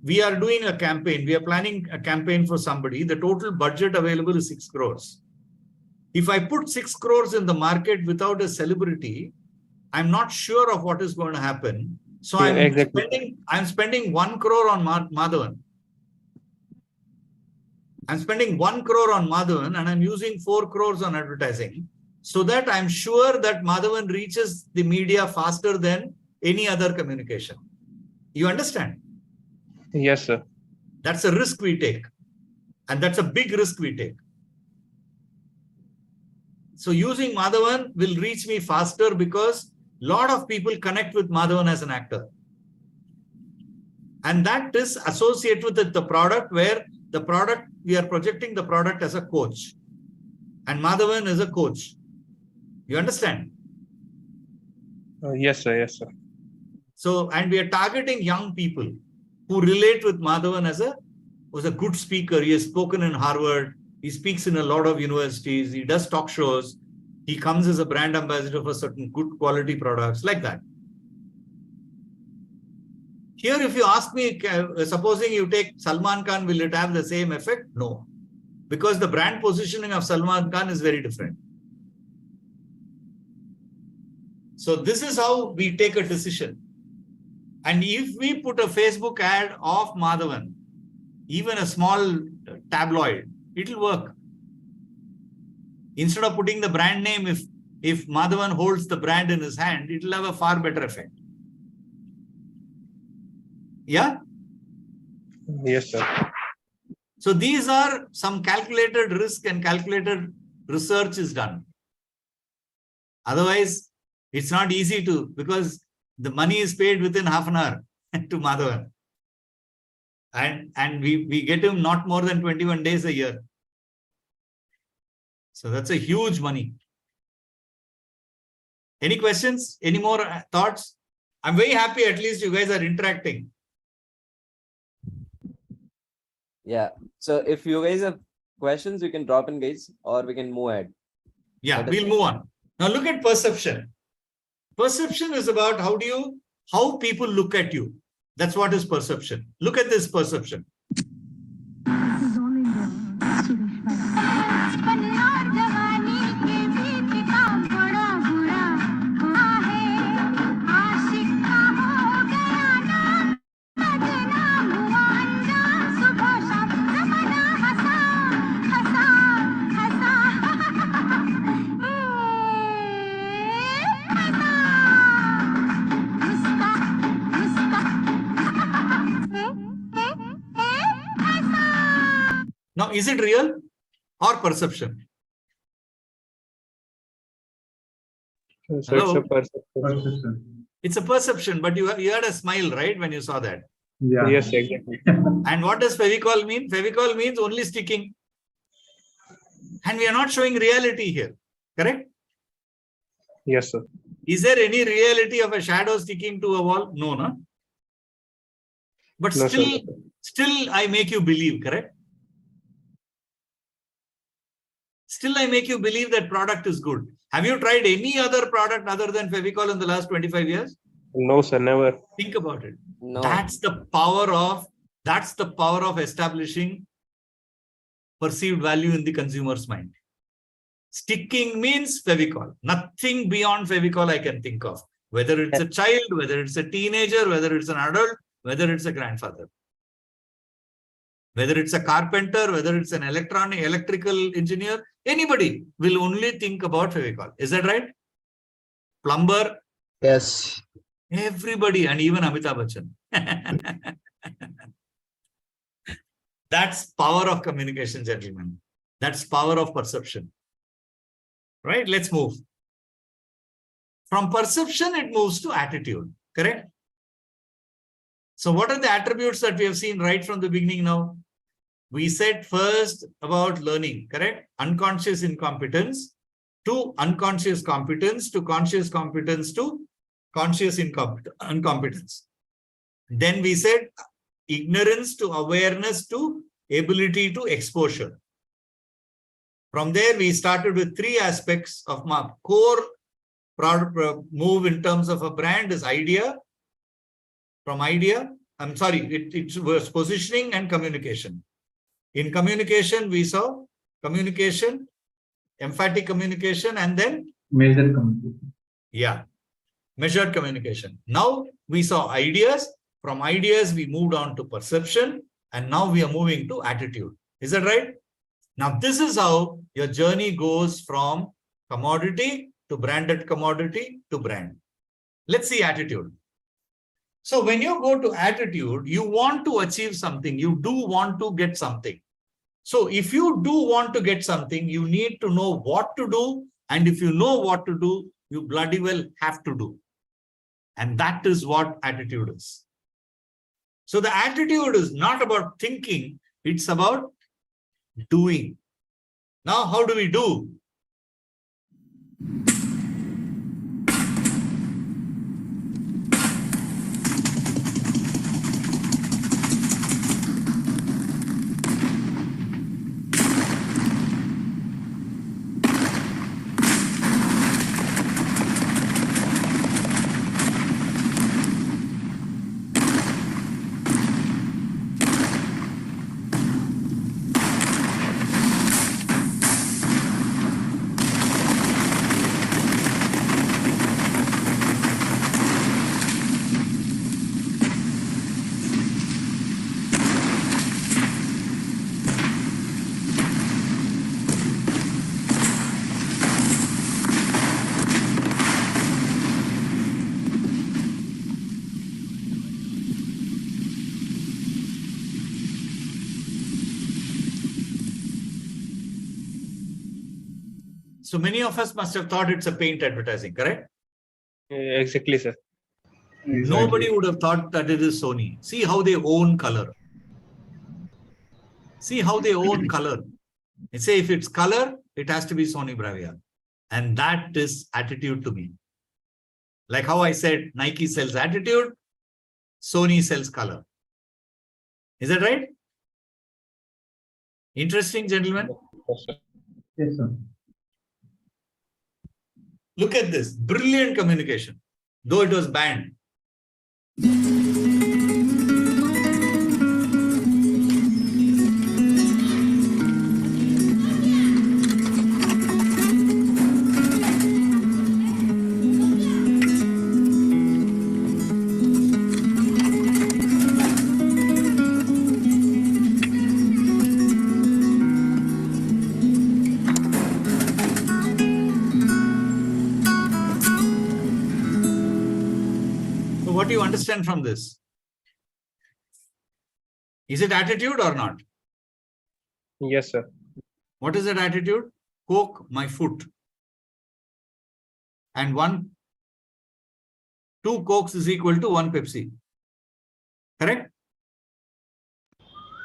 we are doing a campaign. We are planning a campaign for somebody. The total budget available is 6 crores. If I put 6 crores in the market without a celebrity, I'm not sure of what is going to happen. So Yeah, exactly. I'm spending 1 crore on Madhavan. I'm spending 1 crore on Madhavan, and I'm using 4 crores on advertising, so that I'm sure that Madhavan reaches the media faster than any other communication. You understand? Yes, sir. That's a risk we take. And that's a big risk we take. So using Madhavan will reach me faster because a lot of people connect with Madhavan as an actor. And that is associated with the product, where the product, we are projecting the product as a coach. And Madhavan is a coach. You understand? Yes, sir. Yes, sir. So, and we are targeting young people who relate with Madhavan was a good speaker. He has spoken in Harvard. He speaks in a lot of universities. He does talk shows. He comes as a brand ambassador for certain good quality products, like that. Here, if you ask me, supposing you take Salman Khan, will it have the same effect? No, because the brand positioning of Salman Khan is very different. So this is how we take a decision. And if we put a Facebook ad of Madhavan, even a small tabloid, it will work. Instead of putting the brand name, if Madhavan holds the brand in his hand, it will have a far better effect. Yeah? Yes, sir. So these are some calculated risk and calculated research is done. Otherwise, it's not easy to, because the money is paid within half an hour to Madhavan. And we get him not more than 21 days a year. So that's a huge money. Any questions? Any more thoughts? I'm very happy at least you guys are interacting. Yeah. So if you guys have questions, you can drop in, guys, or we can move ahead. Yeah, we'll move on. Now look at perception. Perception is about how people look at you. That's what is perception. Look at this perception. Now, is it real or perception? So Hello? it's a perception. Perception. It's a perception, but you had a smile, right, when you saw that. Yeah. Yes, exactly. And what does Fevicol mean? Fevicol means only sticking. And we are not showing reality here, correct? Yes, sir. Is there any reality of a shadow sticking to a wall? No, no. But No, sir. still I make you believe, correct? Still I make you believe that product is good. Have you tried any other product other than Fevicol in the last 25 years? No, sir, never. Think about it. No. That's the power of establishing perceived value in the consumer's mind. Sticking means Fevicol. Nothing beyond Fevicol I can think of. Whether it's a child, whether it's a teenager, whether it's an adult, whether it's a grandfather. Whether it's a carpenter, whether it's an electrical engineer, anybody will only think about Fevicol. Is that right? Plumber, Yes. everybody, and even Amitabh Bachchan. That's power of communication, gentlemen. That's power of perception. Right? Let's move. From perception, it moves to attitude. Correct? So what are the attributes that we have seen right from the beginning now? We said first about learning, correct? Unconscious incompetence to unconscious competence to conscious competence to conscious incompetence. Then we said ignorance to awareness to ability to exposure. From there, we started with three aspects of my core product move in terms of a brand is idea. From idea, it was positioning and communication. In communication, we saw communication, emphatic communication, and then Measured communication. yeah, measured communication. Now we saw ideas. From ideas, we moved on to perception, and now we are moving to attitude. Is that right? Now, this is how your journey goes from commodity to branded commodity to brand. Let's see attitude. So when you go to attitude, you want to achieve something. You do want to get something. So if you do want to get something, you need to know what to do. And if you know what to do, you bloody well have to do. And that is what attitude is. So the attitude is not about thinking. It's about doing. Now, how do we do? So many of us must have thought it's a paint advertising, correct? Exactly, sir. Nobody would have thought that it is Sony. See how they own color. See how they own color. They say if it's color, it has to be Sony Bravia. And that is attitude to me. Like how I said, Nike sells attitude, Sony sells color. Is that right? Interesting, gentlemen. Yes, sir. Look at this. Brilliant communication, though it was banned. What do you understand from this? Is it attitude or not? Yes, sir. What is that attitude? Coke, my foot. And 2 Cokes is equal to 1 Pepsi. Correct?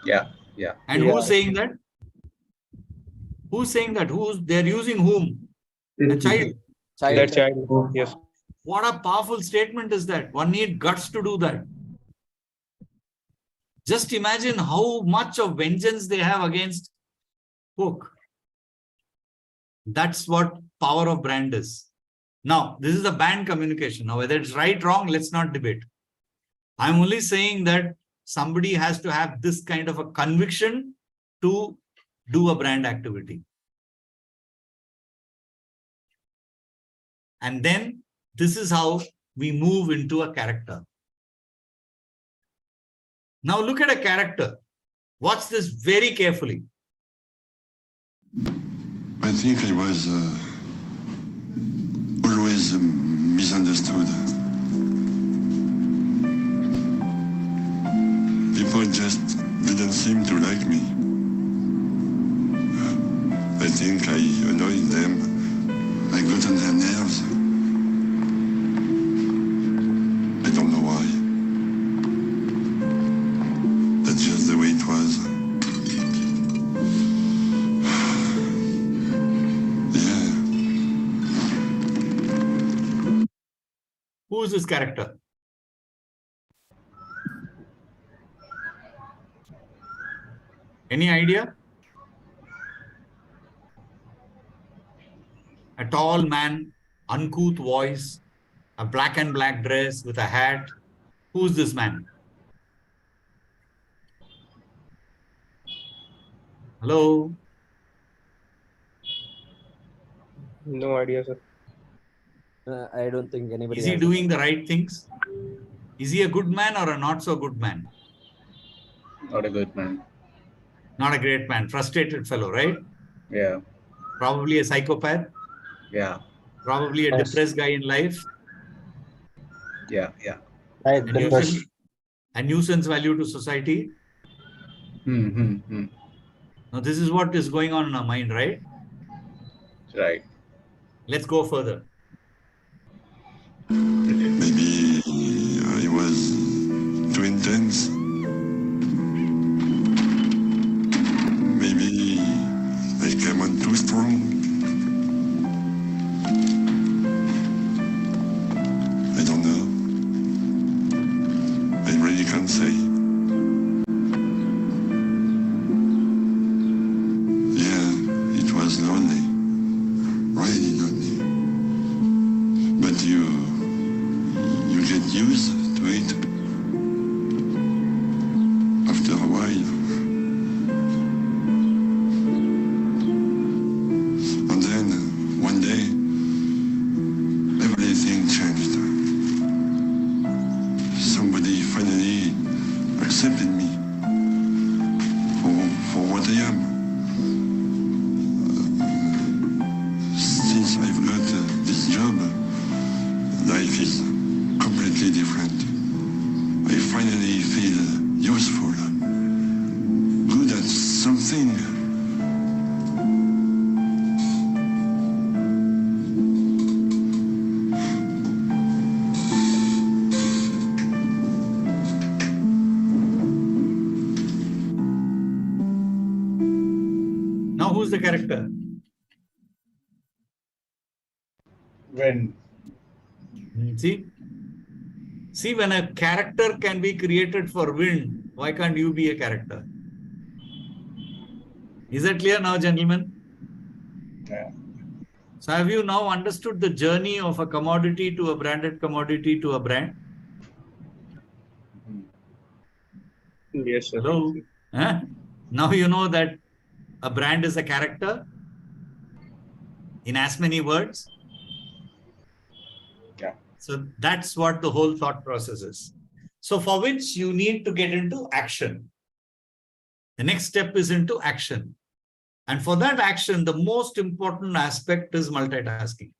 Yeah, yeah. And Yeah. who's saying that? Who's saying that? They're using whom? A child. That child. Yes. What a powerful statement is that. One needs guts to do that. Just imagine how much of vengeance they have against Coke. That's what power of brand is. Now, this is a banned communication. Now, whether it's right, wrong, let's not debate. I'm only saying that somebody has to have this kind of a conviction to do a brand activity. And then this is how we move into a character. Now look at a character. Watch this very carefully. I think I was always misunderstood. People just didn't seem to like me. I think I annoyed them. I got on their nerves. I don't know why. That's just the way it was. Yeah. Who is this character? Any idea? A tall man, uncouth voice, a black and black dress with a hat. Who's this man? Hello? No idea, sir. I don't think anybody. Is he has doing the right things? Is he a good man or a not so good man? Not a good man. Not a great man, frustrated fellow, right? Yeah, Probably a psychopath, yeah, probably a Yes. depressed guy in life, yeah, yeah. Right, a the nuisance, best. a nuisance value to society. Now, this is what is going on in our mind, right? Right. Let's go further. Maybe I was too intense. Maybe I came on too strong. I don't know. I really can't say. Yeah, it was lonely. Really lonely. But you get used to it after a while. And then one day, everything changed. Somebody finally accepted me for what I am. Since I've got this job, life is completely different. I finally feel useful, good at something. Now, who's the character? When See, when a character can be created for wind, why can't you be a character? Is that clear now, gentlemen? Yeah. So have you now understood the journey of a commodity to a branded commodity to a brand? Yes, sir. Hello? Huh? Now you know that a brand is a character in as many words. Yeah. So that's what the whole thought process is. So for which you need to get into action. The next step is into action. And for that action, the most important aspect is multitasking.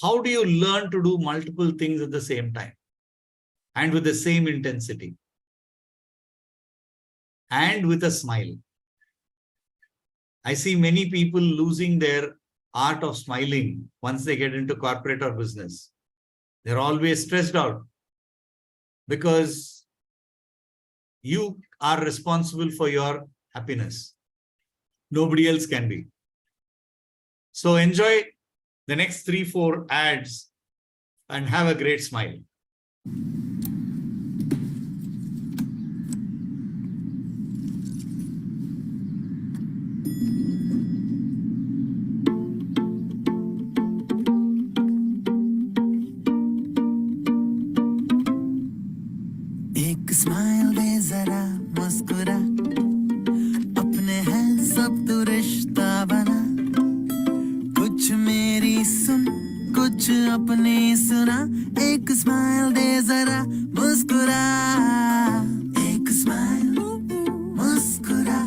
How do you learn to do multiple things at the same time and with the same intensity and with a smile? I see many people losing their art of smiling once they get into corporate or business. They're always stressed out because you are responsible for your happiness. Nobody else can be. So enjoy the next 3-4 ads and have a great smile. एक smile दे जरा मुस्कुरा अपने हैं सब तो रिश्ता बना कुछ मेरी सुन कुछ अपनी सुना एक स्माइल दे जरा मुस्कुरा एक स्माइल मुस्कुरा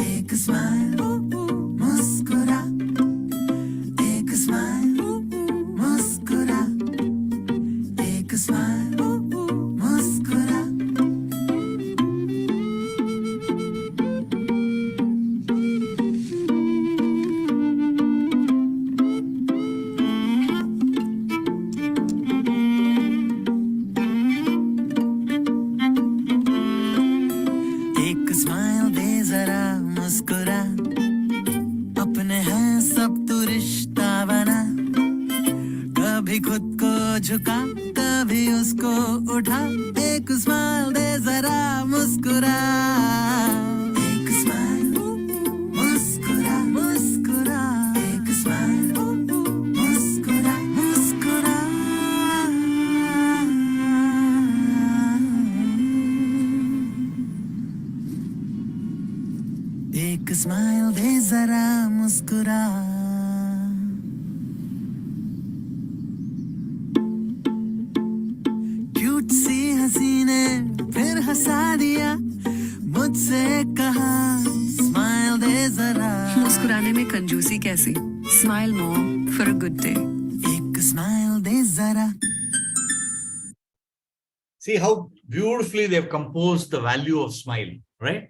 एक स्माइल मुस्कुरा एक स्माइल मुस्कुरा एक स्माइल मुस्कुरा एक स्माइल दे जरा मुस्कुरा अपने हैं सब तो रिश्ता बना कभी खुद को झुका कभी उसको उठा एक स्माइल दे जरा मुस्कुरा एक स्माइल मुस्कुरा मुस्कुरा एक स्माइल मुस्कुरा मुस्कुरा एक स्माइल दे जरा मुस्कुरा क्यूट सी हंसी ने फिर हंसा दिया मुझसे कहा स्माइल दे जरा मुस्कुराने में कंजूसी कैसी? Smile more for a good day. एक स्माइल दे जरा See how beautifully they've composed the value of smile, right?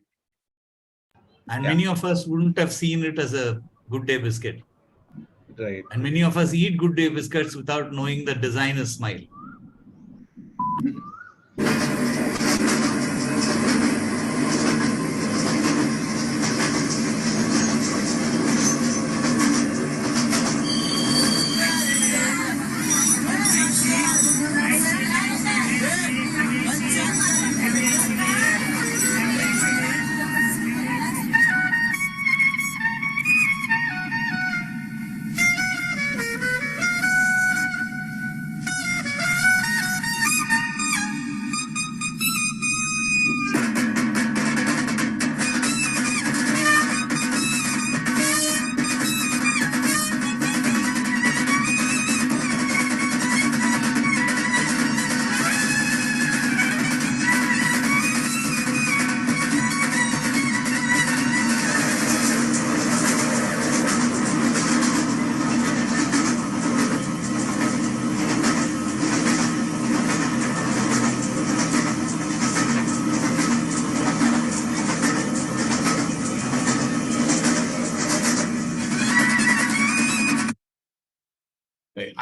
And many of us wouldn't have seen it as a good day biscuit. Right. And many of us eat good day biscuits without knowing the design is smile.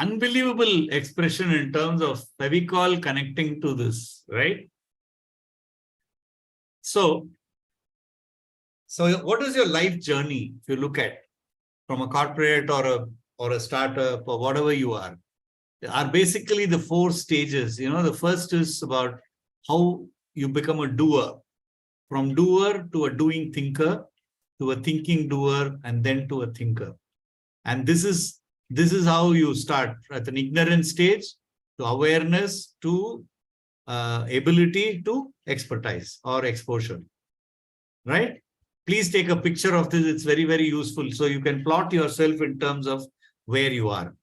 Unbelievable expression in terms of Fevicol connecting to this, right? So what is your life journey if you look at from a corporate or a startup or whatever you are basically the 4 stages. The first is about how you become a doer, from doer to a doing thinker, to a thinking doer, and then to a thinker. And this is how you start at an ignorant stage to awareness to ability to expertise or exposure, right? Please take a picture of this. It's very, very useful. So you can plot yourself in terms of where you are.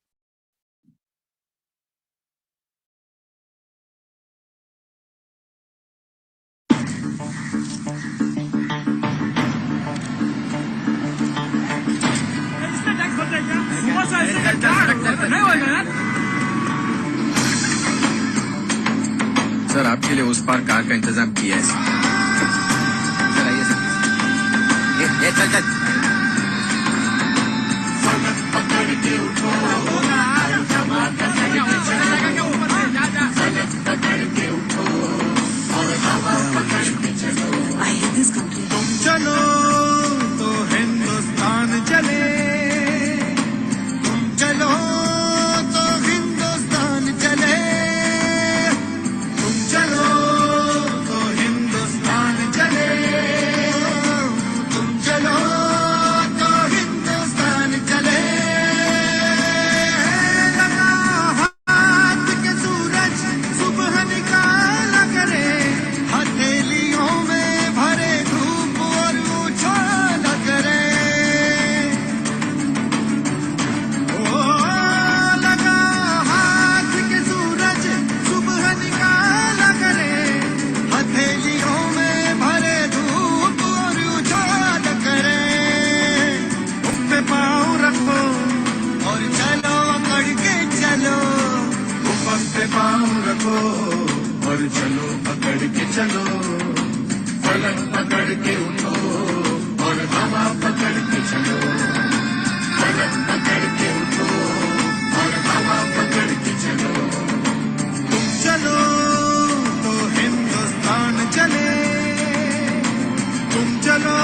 Sir आपके लिए उस पार car का इंतजाम किया है sir. आइए sir. I hate this country. चलो तो हिंदुस्तान चले, तुम चलो तो हिंदुस्तान चले, तुम चलो तो हिंदुस्तान चले, तुम चलो तो हिंदुस्तान चले। लगा हाथ के सूरज सुबह निकाला करे, हथेलियों में भरे धूप और उछाला करे। ओ लगा हाथ के सूरज सुबह निकाला करे, हथेलियों में भरे धूप और उछाला करे। उस पे पाँव रखो और चलो अकड़ के चलो, ऊपर पे पाँव रखो और चलो पकड़ के चलो, फलक पकड़ के उठो और हवा पकड़ के चलो, फलक पकड़ के उठो और हवा पकड़ के चलो। तुम चलो तो हिंदुस्तान चले, तुम चलो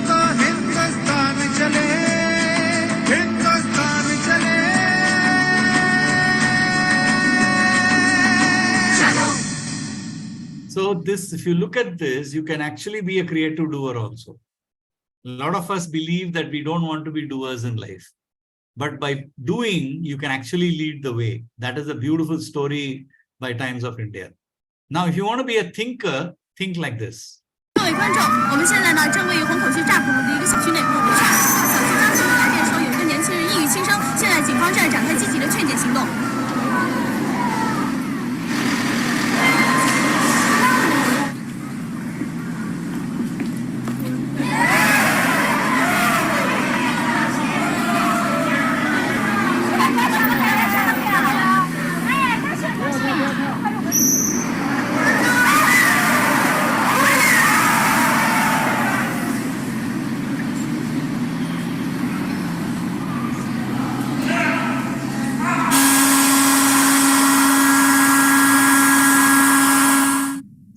तो हिंदुस्तान चले, हिंदुस्तान चले। So this, if you look at this, you can actually be a creative doer also. A lot of us believe that we don't want to be doers in life. But by doing, you can actually lead the way. That is a beautiful story by Times of India. Now, if you want to be a thinker, think like this. 各位观众，我们现在呢正位于虹口区乍浦路的一个小区内部。小区当时来电说有一个年轻人抑郁轻生，现在警方正在展开积极的劝解行动。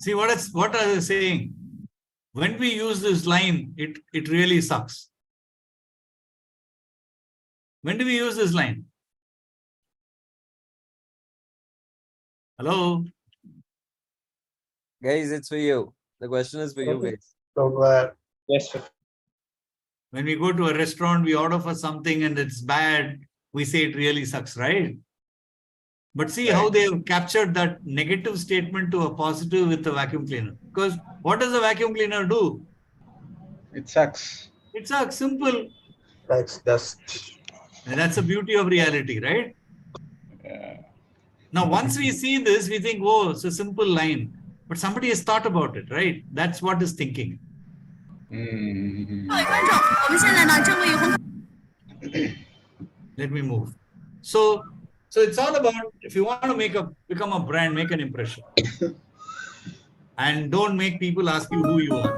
See, what are they saying? When we use this line, it really sucks. When do we use this line? Hello? Guys, it's for you. The question is for you guys. Yes, sir. When we go to a restaurant, we order for something and it's bad, we say it really sucks, right? But see how they have captured that negative statement to a positive with the vacuum cleaner. Because what does the vacuum cleaner do? It sucks. It sucks, simple. That's dust. And that's the beauty of reality, right? Now, once we see this, we think, oh, it's a simple line. But somebody has thought about it, right? That's what is thinking. 各位观众，我们现在呢正位于虹。 Let me move. So it's all about, if you want to become a brand, make an impression. And don't make people ask you who you are.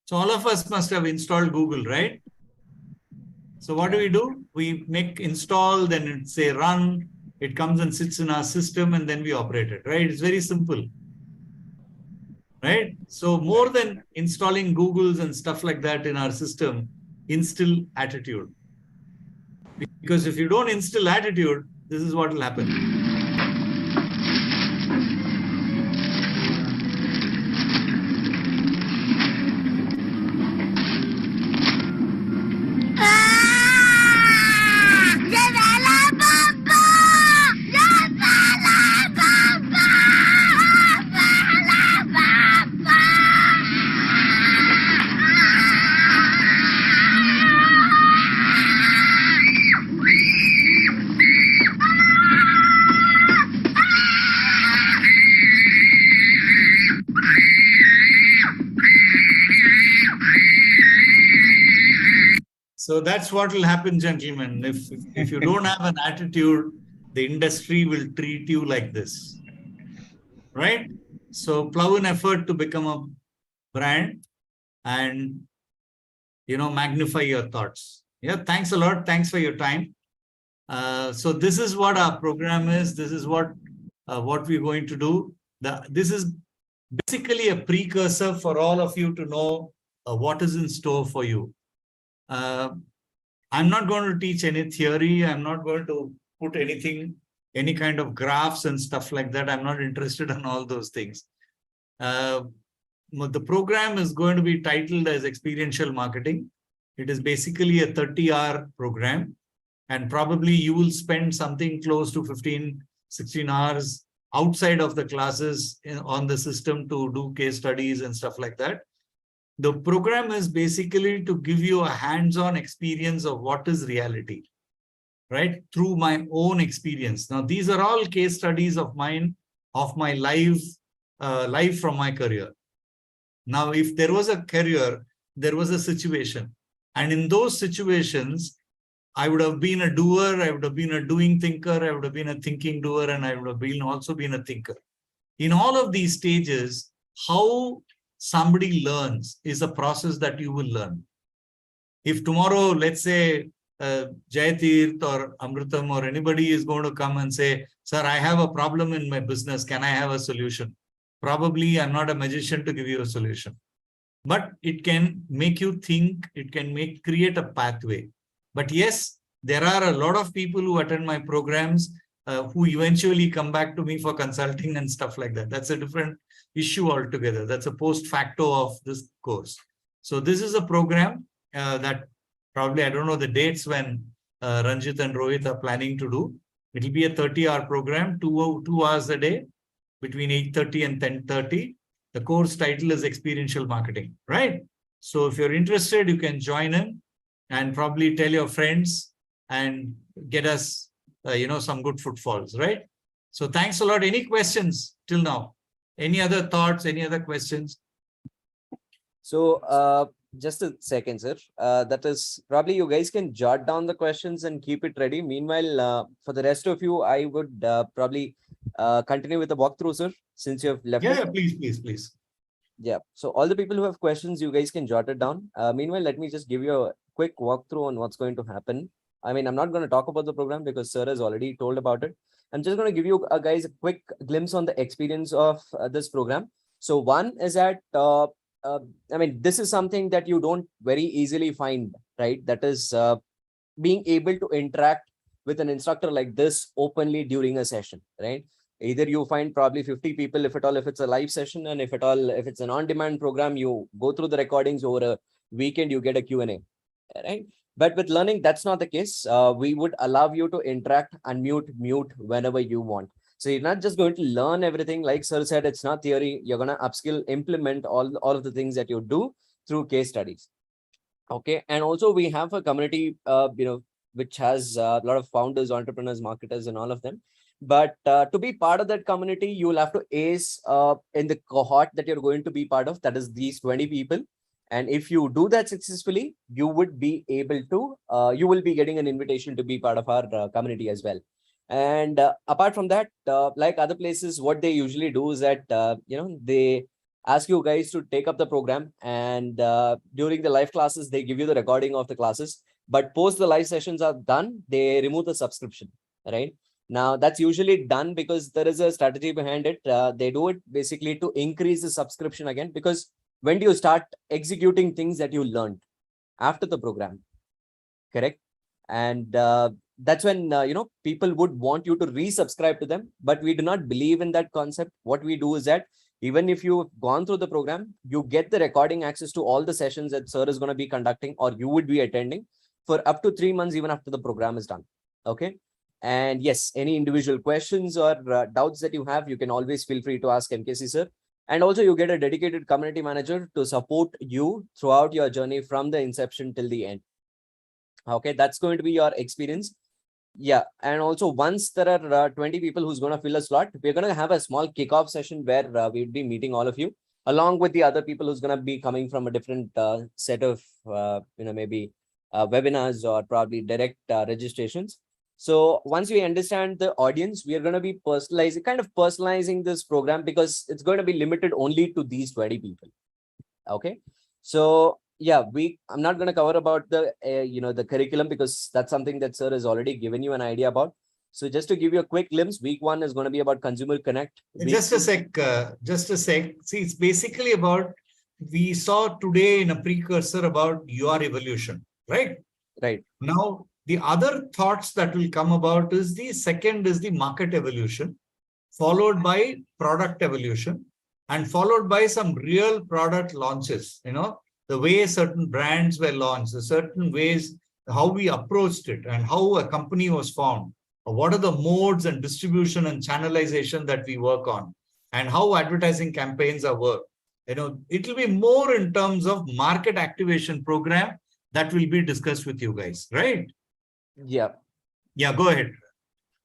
So all of us must have installed Google, right? So what do? We make install, then it say run, it comes and sits in our system and then we operate it, right? It's very simple, right? So more than installing Googles and stuff like that in our system, instill attitude. Because if you don't instill attitude, this is what will happen. So that's what will happen, gentlemen. If you don't have an attitude, the industry will treat you like this, right? So plow an effort to become a brand and, magnify your thoughts. Yeah, thanks a lot. Thanks for your time. So this is what our program is. This is what we're going to do. This is basically a precursor for all of you to know what is in store for you. I'm not going to teach any theory. I'm not going to put any kind of graphs and stuff like that. I'm not interested in all those things. The program is going to be titled as Experiential Marketing. It is basically a 30-hour program, and probably you will spend something close to 15, 16 hours outside of the classes on the system to do case studies and stuff like that. The program is basically to give you a hands-on experience of what is reality, right? Through my own experience. Now, these are all case studies of mine, of my life from my career. Now, if there was a career, there was a situation. And in those situations, I would have been a doer, I would have been a doing thinker, I would have been a thinking doer, and I would have also been a thinker. In all of these stages, how somebody learns is a process that you will learn. If tomorrow, let's say, Jayatirth or Amritam or anybody is going to come and say, sir, I have a problem in my business, can I have a solution? Probably I'm not a magician to give you a solution. But it can make you think, it can create a pathway. But yes, there are a lot of people who attend my programs who eventually come back to me for consulting and stuff like that. That's a different issue altogether. That's a post facto of this course. So this is a program that probably, I don't know the dates when Ranjit and Rohit are planning to do. It will be a 30-hour program, 2 hours a day between 8:30 and 10:30. The course title is Experiential Marketing, right? So if you're interested, you can join in and probably tell your friends and get us, some good footfalls, right? So thanks a lot. Any questions till now? Any other thoughts? Any other questions? So just a second, sir. That is probably you guys can jot down the questions and keep it ready. Meanwhile, for the rest of you, I would probably continue with the walkthrough, sir, since you have left. Yeah, please. Yeah. So all the people who have questions, you guys can jot it down. Meanwhile, let me just give you a quick walkthrough on what's going to happen. I mean, I'm not going to talk about the program because sir has already told about it. I'm just going to give you guys a quick glimpse on the experience of this program. So one is that, I mean, this is something that you don't very easily find, right? That is being able to interact with an instructor like this openly during a session, right? Either you find probably 50 people, if at all, if it's a live session, and if it's an on-demand program, you go through the recordings over a weekend, you get a Q&A, right? But with learning, that's not the case. We would allow you to interact, unmute, mute whenever you want. So you're not just going to learn everything. Like sir said, it's not theory. You're going to upskill, implement all of the things that you do through case studies. Okay. And also we have a community, which has a lot of founders, entrepreneurs, marketers, and all of them. But to be part of that community, you will have to ace in the cohort that you're going to be part of. That is these 20 people. And if you do that successfully, you would be able to, you will be getting an invitation to be part of our community as well. And apart from that, like other places, what they usually do is that, they ask you guys to take up the program, and during the live classes, they give you the recording of the classes. But post the live sessions are done, they remove the subscription, right? Now, that's usually done because there is a strategy behind it. They do it basically to increase the subscription again, because when do you start executing things that you learned after the program, correct? And that's when, people would want you to resubscribe to them, but we do not believe in that concept. What we do is that even if you've gone through the program, you get the recording access to all the sessions that sir is going to be conducting or you would be attending for up to 3 months, even after the program is done. Okay. And yes, any individual questions or doubts that you have, you can always feel free to ask MKC sir. And also you get a dedicated community manager to support you throughout your journey from the inception till the end. Okay, that's going to be your experience. Yeah. And also once there are 20 people who's going to fill a slot, we're going to have a small kickoff session where we'll be meeting all of you along with the other people who's going to be coming from a different set of, maybe webinars or probably direct registrations. So once we understand the audience, we are going to be personalizing this program, because it's going to be limited only to these 20 people. Okay. So yeah, I'm not going to cover about the, the curriculum, because that's something that sir has already given you an idea about. So just to give you a quick glimpse, week 1 is going to be about Consumer Connect. Just a sec. See, it's basically about, we saw today in a precursor about your evolution, right? Right. Now, the other thoughts that will come about is the second is the market evolution, followed by product evolution, and followed by some real product launches, the way certain brands were launched, the certain ways, how we approached it, and how a company was formed. What are the modes and distribution and channelization that we work on, and how advertising campaigns are worked. It will be more in terms of market activation program that will be discussed with you guys, right? Yeah. Yeah, go ahead.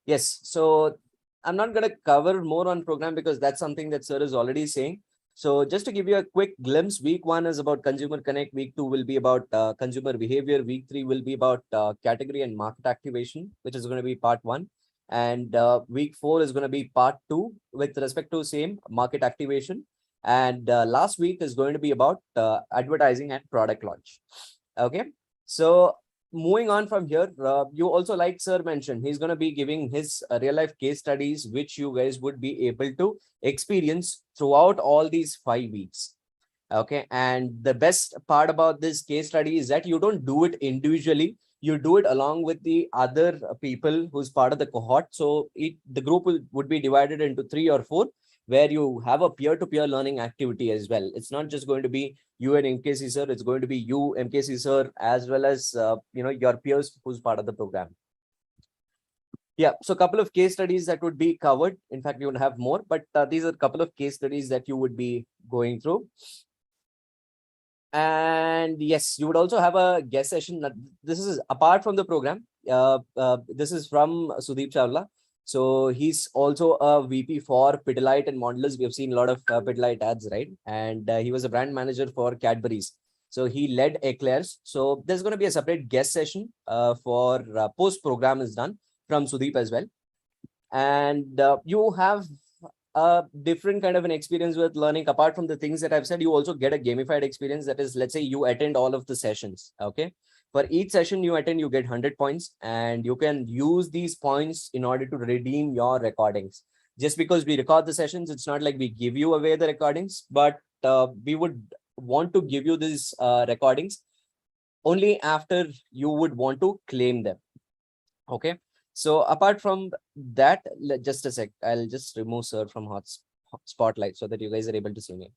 Yes. So I'm not going to cover more on program, because that's something that sir is already saying. So just to give you a quick glimpse, week 1 is about Consumer Connect. Week 2 will be about consumer behavior. Week 3 will be about category and market activation, which is going to be part 1. And week 4 is going to be part 2 with respect to same market activation. And last week is going to be about advertising and product launch. Okay. So moving on from here, you also, like sir mentioned, he's going to be giving his real life case studies, which you guys would be able to experience throughout all these 5 weeks. Okay. And the best part about this case study is that you don't do it individually. You do it along with the other people who's part of the cohort. So the group would be divided into 3 or 4, where you have a peer-to-peer learning activity as well. It's not just going to be you and MKC sir, it's going to be you, MKC sir, as well as your peers who's part of the program. Yeah, so a couple of case studies that would be covered. In fact, we would have more, but these are a couple of case studies that you would be going through. And yes, you would also have a guest session. This is apart from the program. This is from Sudeep Chawla. So he's also a VP for Pidilite and Mondelez. We have seen a lot of Pidilite ads, right? And he was a brand manager for Cadbury's. So he led Eclairs. So there's going to be a separate guest session for post-program is done from Sudeep as well. And you have a different kind of an experience with learning. Apart from the things that I've said, you also get a gamified experience. That is, let's say you attend all of the sessions, okay? For each session you attend, you get 100 points, and you can use these points in order to redeem your recordings. Just because we record the sessions, it's not like we give you away the recordings, but we would want to give you these recordings only after you would want to claim them. Okay. So apart from that, just a sec, I'll just remove sir from spotlight so that you guys are able to see me.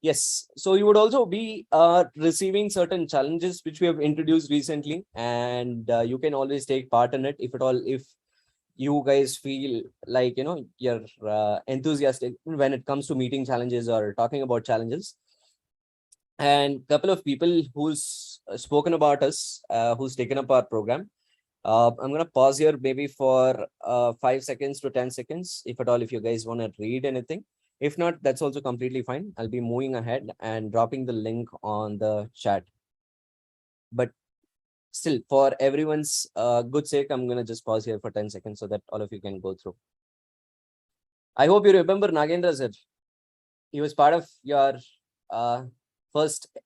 Yes, so you would also be receiving certain challenges which we have introduced recently, and you can always take part in it if at all, if you guys feel like, you're enthusiastic when it comes to meeting challenges or talking about challenges. And a couple of people who's spoken about us, who's taken up our program. I'm going to pause here maybe for 5 seconds to 10 seconds, if at all, if you guys want to read anything. If not, that's also completely fine. I'll be moving ahead and dropping the link on the chat. But still, for everyone's good sake, I'm going to just pause here for 10 seconds so that all of you can go through. I hope you remember Nagendra sir. He was part of your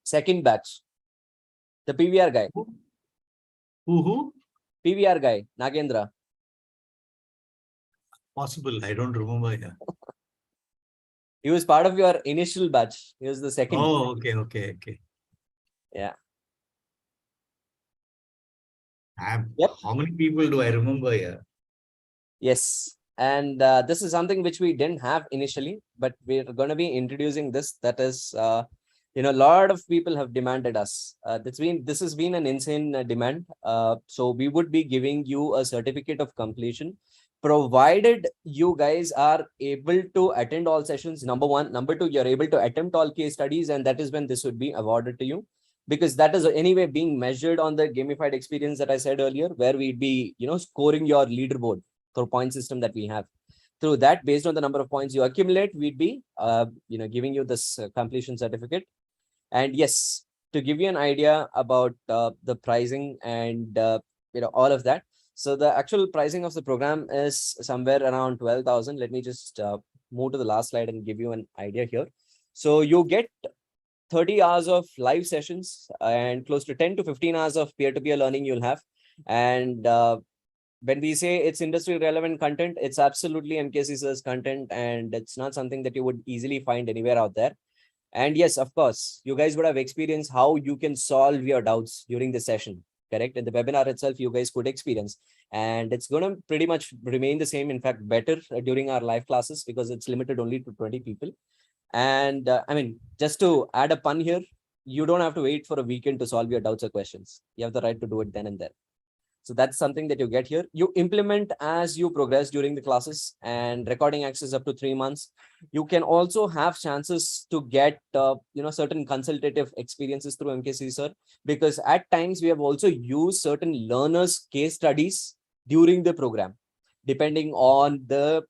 second batch. The PVR guy. Who? PVR guy, Nagendra. Possible. I don't remember. Yeah. He was part of your initial batch. He was the second. Oh, okay. Yeah. Yep. How many people do I remember here? Yes. And this is something which we didn't have initially, but we're going to be introducing this. That is, a lot of people have demanded us. This has been an insane demand. So we would be giving you a certificate of completion, provided you guys are able to attend all sessions, number one. Number two, you're able to attempt all case studies, and that is when this would be awarded to you, because that is anyway being measured on the gamified experience that I said earlier, where we'd be, scoring your leaderboard through point system that we have. Through that, based on the number of points you accumulate, we'd be, giving you this completion certificate. And yes, to give you an idea about the pricing and all of that. So the actual pricing of the program is somewhere around 12,000. Let me just move to the last slide and give you an idea here. So you get 30 hours of live sessions and close to 10 to 15 hours of peer-to-peer learning you'll have. And when we say it's industry relevant content, it's absolutely MKC sir's content, and it's not something that you would easily find anywhere out there. And yes, of course, you guys would have experienced how you can solve your doubts during the session, correct? In the webinar itself, you guys could experience, and it's going to pretty much remain the same. In fact, better during our live classes because it's limited only to 20 people. And I mean, just to add a pun here, you don't have to wait for a weekend to solve your doubts or questions. You have the right to do it then and there. So that's something that you get here. You implement as you progress during the classes, and recording access up to 3 months. You can also have chances to get certain consultative experiences through MKC sir, because at times we have also used certain learners case studies during the program, depending on the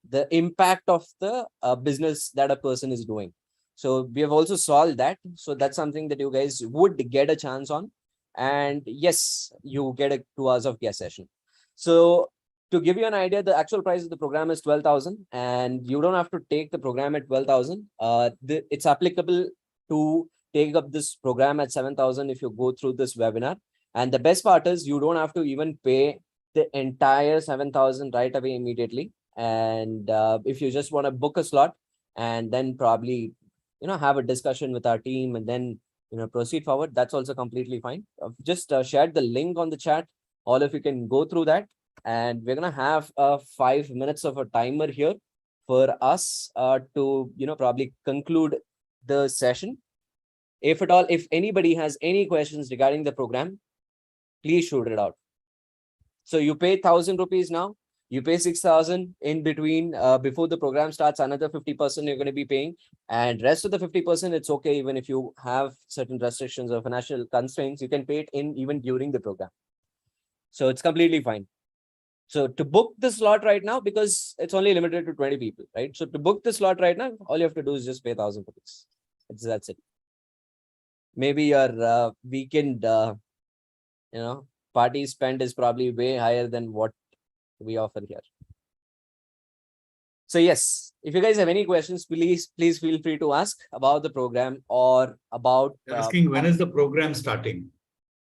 the impact of the business that a person is doing. So we have also solved that. So that's something that you guys would get a chance on. And yes, you get a 2 hours of guest session. So to give you an idea, the actual price of the program is 12,000, and you don't have to take the program at 12,000. It's applicable to take up this program at 7,000 if you go through this webinar. And the best part is you don't have to even pay the entire 7,000 right away immediately. And if you just want to book a slot and then probably have a discussion with our team and then proceed forward, that's also completely fine. Just shared the link on the chat. All of you can go through that, and we're gonna have 5 minutes of a timer here for us to probably conclude the session. If at all, if anybody has any questions regarding the program, please shoot it out. So you pay 1,000 rupees now. You pay 6,000 in between. Before the program starts, another 50% you're going to be paying, and rest of the 50%, it's okay. Even if you have certain restrictions or financial constraints, you can pay it in even during the program. So it's completely fine. So to book the slot right now, because it's only limited to 20 people, right? So to book the slot right now, all you have to do is just pay 1,000 rupees. That's it. Maybe your weekend, party spend is probably way higher than what we offer here. So yes, if you guys have any questions, please feel free to ask about the program or about asking when is the program starting.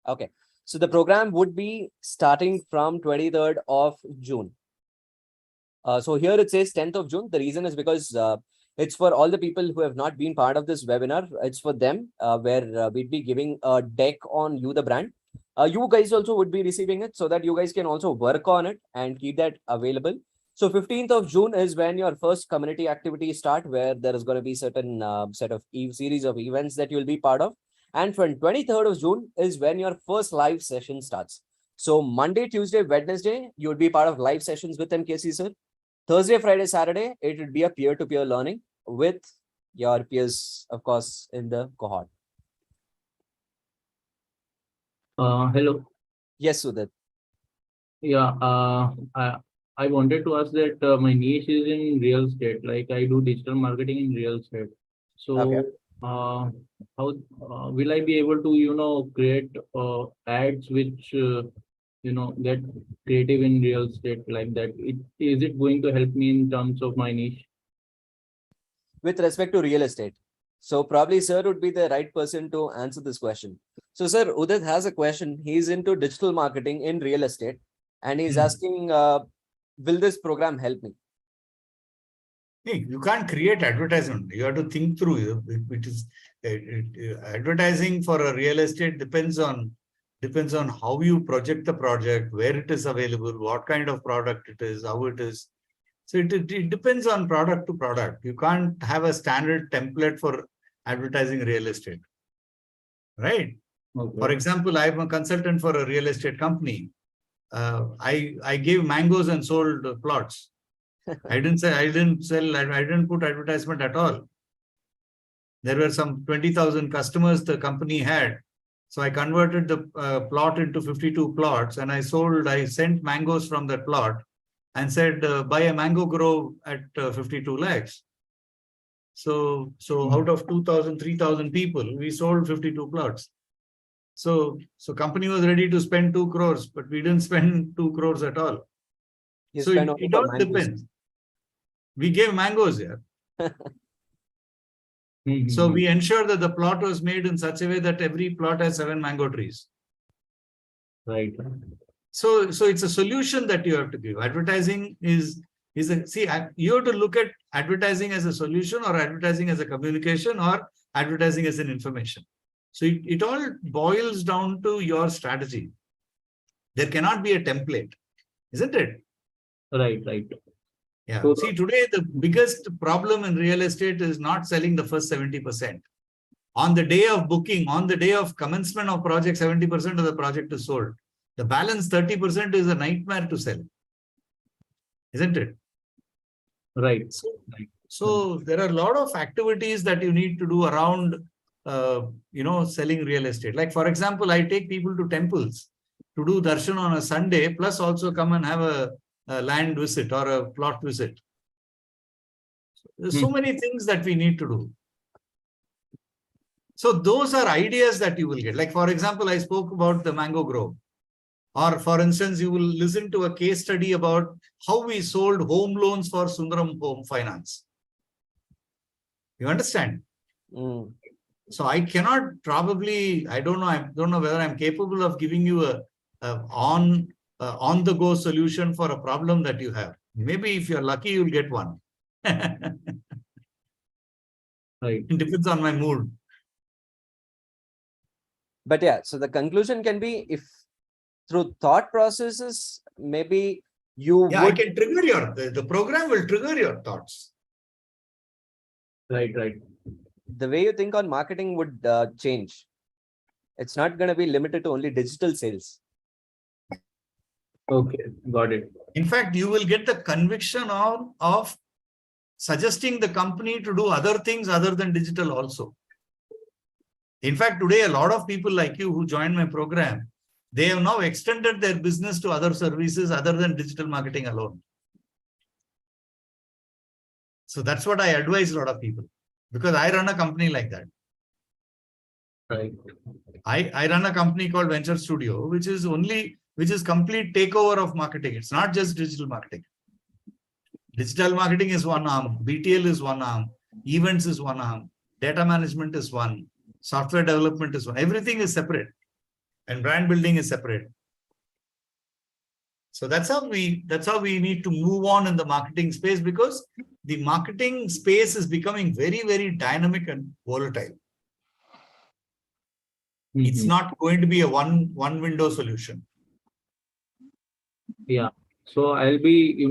Okay, so the program would be starting from 23rd of June. So here it says 10th of June. The reason is because it's for all the people who have not been part of this webinar. It's for them, where we'd be giving a deck on You the Brand. You guys also would be receiving it so that you guys can also work on it and keep that available. So 15th of June is when your first community activities start, where there is going to be certain set of series of events that you'll be part of. And from 23rd of June is when your first live session starts. So Monday, Tuesday, Wednesday, you would be part of live sessions with MKC sir. Thursday, Friday, Saturday, it would be a peer-to-peer learning with your peers, of course, in the cohort. Hello. Yes, Sudhir. Yeah, I wanted to ask that my niche is in real estate. Like I do digital marketing in real estate. So Okay. how will I be able to create ads which get creative in real estate like that? Is it going to help me in terms of my niche? With respect to real estate, so probably sir would be the right person to answer this question. So sir, Udit has a question. He's into digital marketing in real estate, and he's asking, will this program help me? Hey, you can't create advertisement. You have to think through. It is advertising for a real estate depends on how you project the project, where it is available, what kind of product it is, how it is. So it depends on product to product. You can't have a standard template for advertising real estate, right? Okay. For example, I'm a consultant for a real estate company. I gave mangoes and sold plots. I didn't put advertisement at all. There were some 20,000 customers the company had. So I converted the plot into 52 plots, and I sent mangoes from that plot and said, buy a mango grove at 52 lakhs. So out of 2,000, 3,000 people, we sold 52 plots. So company was ready to spend 2 crores, but we didn't spend 2 crores at all. You So spend it only for all mangoes. depends. We gave mangoes here. So we ensure that the plot was made in such a way that every plot has 7 mango trees. Right. So it's a solution that you have to give. Advertising is you have to look at advertising as a solution, or advertising as a communication, or advertising as an information. So it all boils down to your strategy. There cannot be a template, isn't it? Right. Yeah. So See, today the biggest problem in real estate is not selling the first 70%. On the day of booking, on the day of commencement of project, 70% of the project is sold. The balance 30% is a nightmare to sell, isn't it? Right. So there are a lot of activities that you need to do around, selling real estate. Like, for example, I take people to temples to do darshan on a Sunday, plus also come and have a land visit or a plot visit. There's so many things that we need to do. So those are ideas that you will get. Like, for example, I spoke about the mango grove. Or for instance, you will listen to a case study about how we sold home loans for Sundaram Home Finance. You understand? So I cannot probably, I don't know whether I'm capable of giving you a on the go solution for a problem that you have. Maybe if you're lucky, you'll get one. Right. It depends on my mood. But yeah, so the conclusion can be, if through thought processes, maybe you I would. can trigger the program will trigger your thoughts. Right. The way you think on marketing would change. It's not going to be limited to only digital sales. Okay, got it. In fact, you will get the conviction of suggesting the company to do other things other than digital also. In fact, today, a lot of people like you who joined my program, they have now extended their business to other services other than digital marketing alone. So that's what I advise a lot of people, because I run a company like that. Right. I run a company called Venture Studio, which is complete takeover of marketing. It's not just digital marketing. Digital marketing is one arm, BTL is one arm, events is one arm, data management is one, software development is one. Everything is separate, and brand building is separate. So that's how we need to move on in the marketing space, because the marketing space is becoming very, very dynamic and volatile. It's not going to be a one window solution. Yeah. So I'll be,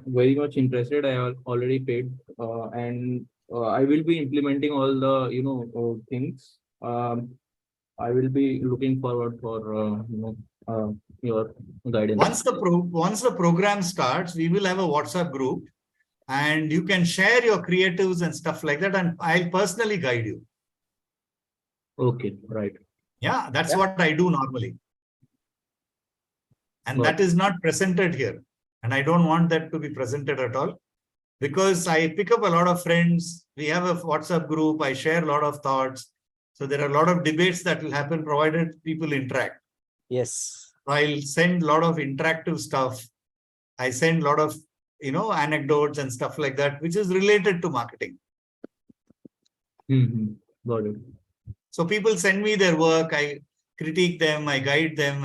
very much interested. I have already paid, and I will be implementing all the, things. I will be looking forward for, your guidance. Once the program starts, we will have a WhatsApp group, and you can share your creatives and stuff like that, and I'll personally guide you. Okay, right. Yeah, that's what I do normally. And that is not presented here. And I don't want that to be presented at all, because I pick up a lot of friends. We have a WhatsApp group. I share a lot of thoughts. So there are a lot of debates that will happen provided people interact. Yes. I'll send a lot of interactive stuff. I send a lot of, anecdotes and stuff like that, which is related to marketing. Got it. So people send me their work. I critique them. I guide them.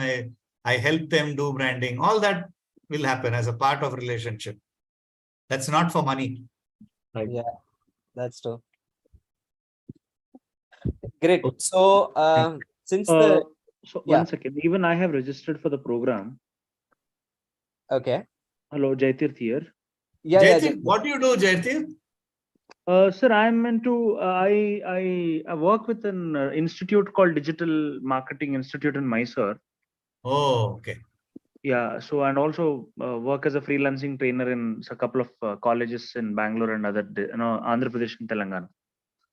I help them do branding. All that will happen as a part of relationship. That's not for money. Right. Yeah, that's true. Great. So since So 1 second, even I have registered for the program. Okay. Hello, Jaitirth here. Yeah, Jaitirth, what do you do, Jaitirth? Sir, I'm into, I work with an institute called Digital Marketing Institute in Mysore. Oh, okay. Yeah, so and also work as a freelancing trainer in a couple of colleges in Bangalore and other, Andhra Pradesh and Telangana.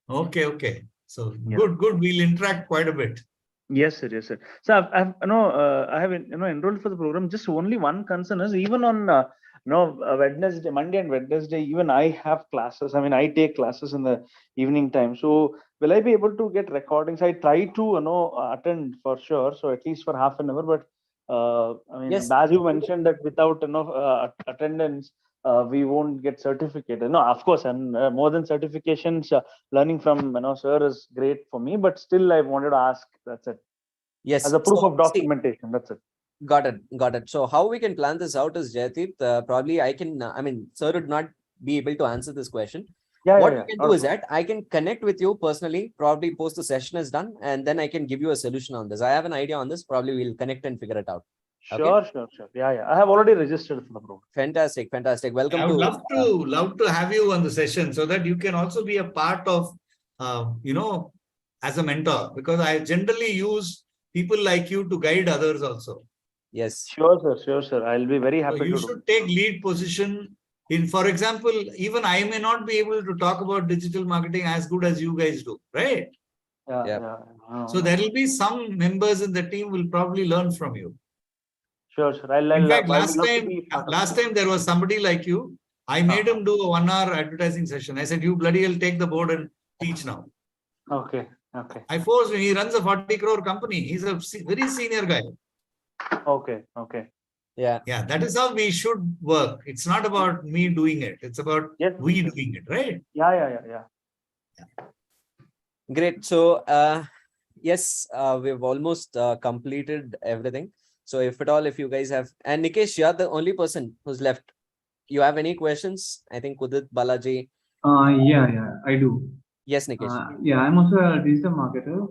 Okay. So good. We'll interact quite a bit. Yes, sir. Yes, sir. So I have enrolled for the program. Just only one concern is, even on Wednesday, Monday and Wednesday, even I have classes. I mean, I take classes in the evening time. So will I be able to get recordings? I try to, attend for sure. So at least for half an hour. But I mean, Yes. as you mentioned that without attendance, we won't get certificate. No, of course, and more than certifications, learning from sir is great for me. But still, I wanted to ask. That's it. Yes. As a proof So, of documentation. That's it. Got it. So how we can plan this out is, Jaydeep, probably I can, sir would not be able to answer this question. What we can do is that I can connect with you personally, probably post the session is done, and then I can give you a solution on this. I have an idea on this, probably we'll connect and figure it out. Sure. Yeah. I have already registered for the program. Fantastic. Welcome I would to love to have you on the session so that you can also be a part of, as a mentor, because I generally use people like you to guide others also. Yes. Sure, sir. I'll be very happy So you to should take lead position in, for example, even I may not be able to talk about digital marketing as good as you guys do, right? Yeah. So there will be some members in the team will probably learn from you. Sure. In fact, last time there was somebody like you. I made him do a 1 hour advertising session. I said, you bloody hell take the board and teach now. Okay. I forced him. He runs a 40 crore company. He's a very senior guy. Okay. Yeah. That is how we should work. It's not about me doing it. It's about we doing it, right? Yeah. Great. So, yes, we've almost completed everything. So if you guys have, and Nikesh, you're the only person who's left. You have any questions? I think Udit, Balaji. Yeah, I do. Yes, Nikesh. I'm also a digital marketer.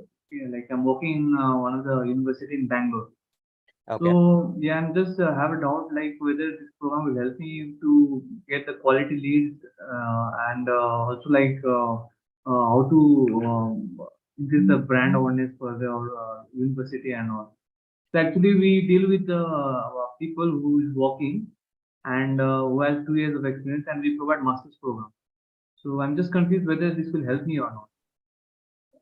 I'm working in one of the university in Bangalore. Okay. So I'm just have a doubt whether this program will help me to get the quality leads and also how to increase the brand awareness for the university and all. So actually we deal with people who is working and who has 2 years of experience, and we provide master's program. So I'm just confused whether this will help me or not.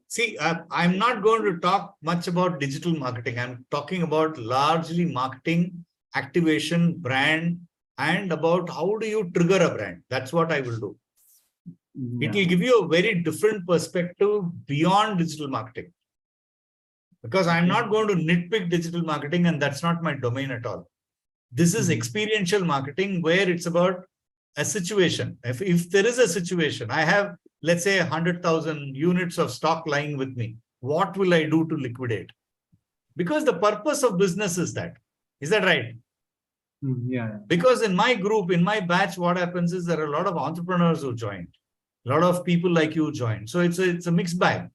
See, I'm not going to talk much about digital marketing. I'm talking about largely marketing, activation, brand, and about how do you trigger a brand. That's what I will do. It will give you a very different perspective beyond digital marketing. Because I'm not going to nitpick digital marketing, and that's not my domain at all. This is experiential marketing where it's about a situation. If there is a situation, I have, let's say, 100,000 units of stock lying with me. What will I do to liquidate? Because the purpose of business is that. Is that right? Yeah. Because in my group, in my batch, what happens is there are a lot of entrepreneurs who joined. A lot of people like you joined. So it's a mixed bag.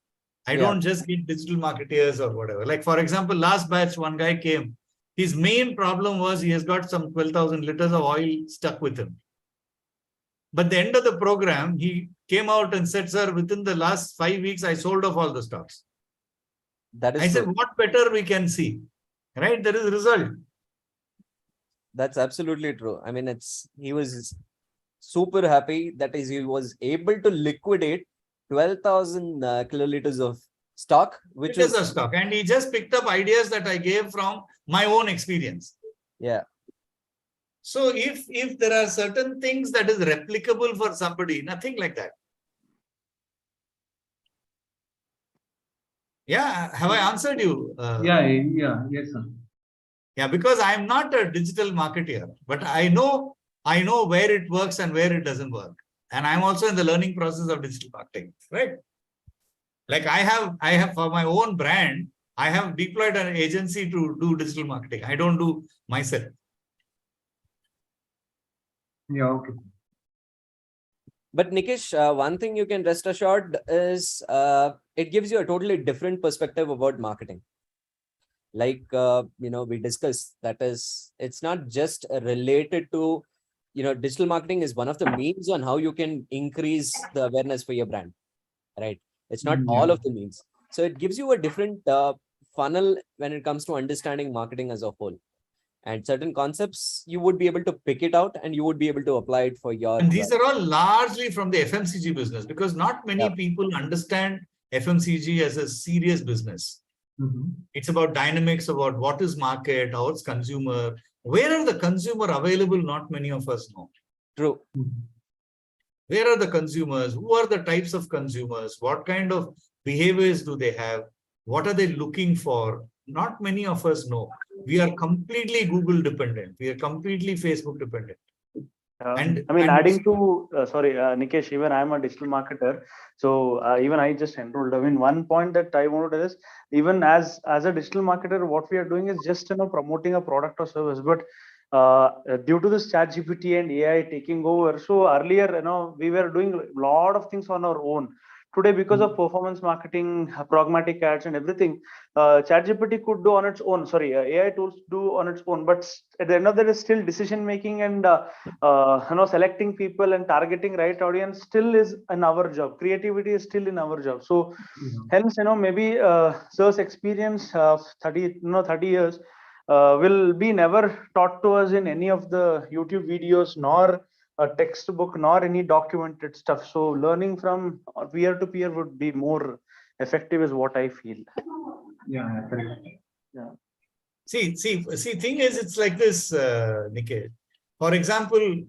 I don't just get digital marketeers or whatever. Like, for example, last batch, one guy came. His main problem was he has got some 12,000 liters of oil stuck with him. But at the end of the program, he came out and said, sir, within the last 5 weeks, I sold off all the stocks. That is I said, what better we can see? Right? There is a result. That's absolutely true. I mean, he was super happy that he was able to liquidate 12,000 kiloliters of stock, which is a stock. And he just picked up ideas that I gave from my own experience. Yeah. So if there are certain things that is replicable for somebody, nothing like that. Yeah. Have I answered you? Yes, sir. Yeah, because I'm not a digital marketer, but I know where it works and where it doesn't work. And I'm also in the learning process of digital marketing, right? Like I have for my own brand, I have deployed an agency to do digital marketing. I don't do myself. Yeah, okay. But Nikesh, one thing you can rest assured is it gives you a totally different perspective about marketing. Like, we discussed, that is, it's not just related to, digital marketing is one of the means on how you can increase the awareness for your brand, right? It's not all of the means. So it gives you a different funnel when it comes to understanding marketing as a whole. And certain concepts, you would be able to pick it out and you would be able to apply it for your... And these are all largely from the FMCG business, because not many people understand FMCG as a serious business. It's about dynamics, about what is market, how it's consumer, where are the consumer available? Not many of us know. True. Where are the consumers? Who are the types of consumers? What kind of behaviors do they have? What are they looking for? Not many of us know. We are completely Google dependent. We are completely Facebook dependent. And I mean, and adding to, Nikesh, even I'm a digital marketer. So even I just enrolled. I mean, one point that I want to tell is, even as a digital marketer, what we are doing is just, promoting a product or service. But due to this ChatGPT and AI taking over, so earlier, we were doing a lot of things on our own. Today, because of performance marketing, pragmatic ads and everything, ChatGPT could do on its own. Sorry, AI tools do on its own. But at the end of the day, still decision making and selecting people and targeting right audience still is in our job. Creativity is still in our job. So hence, maybe sir's experience of 30 years will be never taught to us in any of the YouTube videos, nor a textbook, nor any documented stuff. So learning from peer to peer would be more effective, is what I feel. Yeah, correct. Yeah. see, thing is, it's like this, Niket. For example,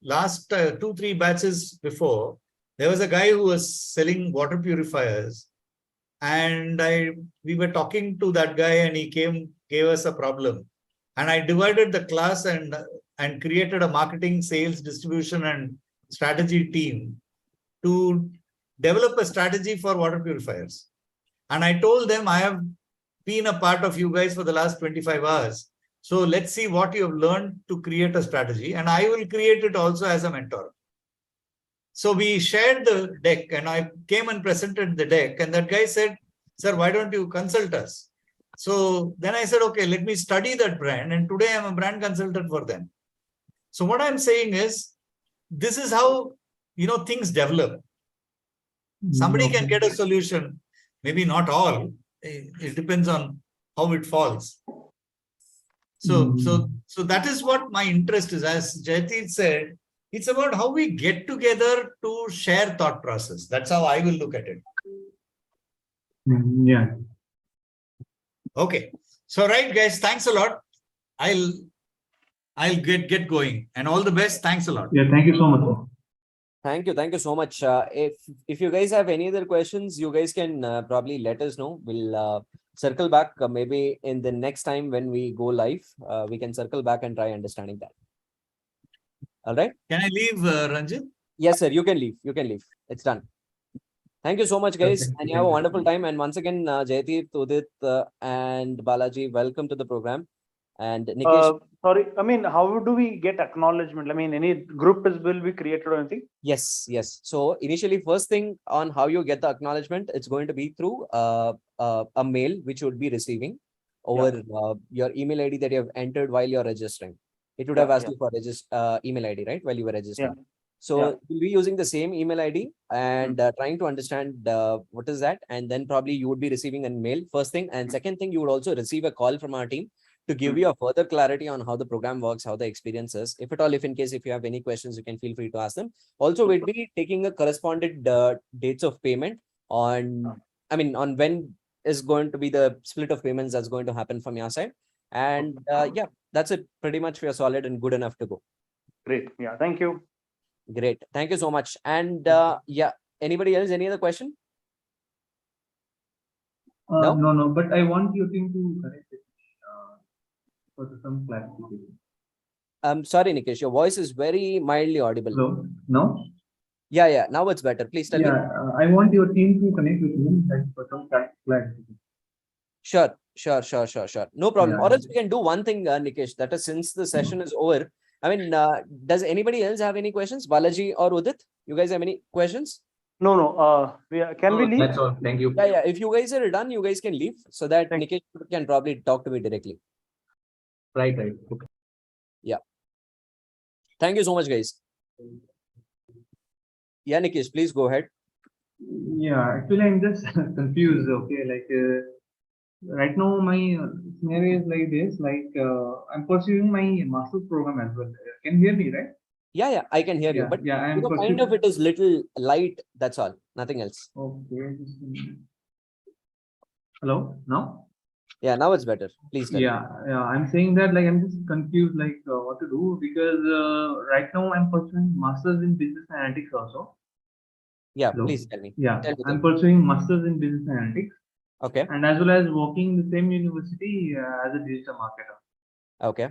last 2-3 batches before, there was a guy who was selling water purifiers, and we were talking to that guy, and he gave us a problem, and I divided the class and created a marketing, sales, distribution, and strategy team to develop a strategy for water purifiers. And I told them, I have been a part of you guys for the last 25 hours. So let's see what you have learned to create a strategy, and I will create it also as a mentor. So we shared the deck, and I came and presented the deck, and that guy said, sir, why don't you consult us? So then I said, okay, let me study that brand. And today I'm a brand consultant for them. So what I'm saying is, this is how, things develop. Somebody can get a solution, maybe not all. It depends on how it falls. So that is what my interest is. As Jayati said, it's about how we get together to share thought process. That's how I will look at it. Yeah. Okay. So, right, guys, thanks a lot. I'll get going, and all the best. Thanks a lot. Yeah, thank you so much. Thank you so much. If you guys have any other questions, you guys can probably let us know. We'll circle back maybe in the next time when we go live. We can circle back and try understanding that. All right. Can I leave, Ranjit? Yes, sir. You can leave. You can leave. It's done. Thank you so much, guys, and you have a wonderful time. And once again, Jayati, Udit, and Balaji, welcome to the program. And Nikesh. Sorry, I mean, how do we get acknowledgement? I mean, any group will be created or anything? Yes. So initially, first thing on how you get the acknowledgement, it's going to be through a mail which you would be receiving over your email ID that you have entered while you're registering. It would have asked you for email ID, right, while you were registering. So we'll be using the same email ID and trying to understand what is that. And then probably you would be receiving a mail, first thing. And second thing, you would also receive a call from our team to give you a further clarity on how the program works, how the experience is. If at all, if you have any questions, you can feel free to ask them. Also, we'll be taking a corresponded dates of payment on when is going to be the split of payments that's going to happen from your side. And yeah, that's it. Pretty much we are solid and good enough to go. Great. Yeah. Thank you. Great. Thank you so much. And yeah, anybody else? Any other question? No, but I want your team to connect it for some clarification. I'm sorry, Nikesh, your voice is very mildly audible. Hello? No? Yeah. Now it's better. Please tell me. I want your team to connect with me for some clarification. Sure. No problem. Yeah. Or else we can do one thing, Nikesh, that is, since the session is over, I mean, does anybody else have any questions? Balaji or Udit? You guys have any questions? No. Can we leave? That's all. Thank you. Yeah. If you guys are done, you guys can leave so that Nikesh can probably talk to me directly. Right. Okay. Yeah. Thank you so much, guys. Yeah, Nikesh, please go ahead. Yeah, actually, I'm just confused. Okay, right now my scenario is like this. I'm pursuing my master's program as well. Can you hear me, right? Yeah, I can hear you. But I'm kind of it is little light. That's all. Nothing else. Okay. Hello. Now. Yeah, now it's better. Please tell me. Yeah, I'm saying that like I'm just confused like what to do because right now I'm pursuing masters in business analytics also. Yeah, Hello? please tell me. Yeah, Tell me. I'm pursuing masters in business analytics Okay. and as well as working in the same university as a digital marketer. Okay.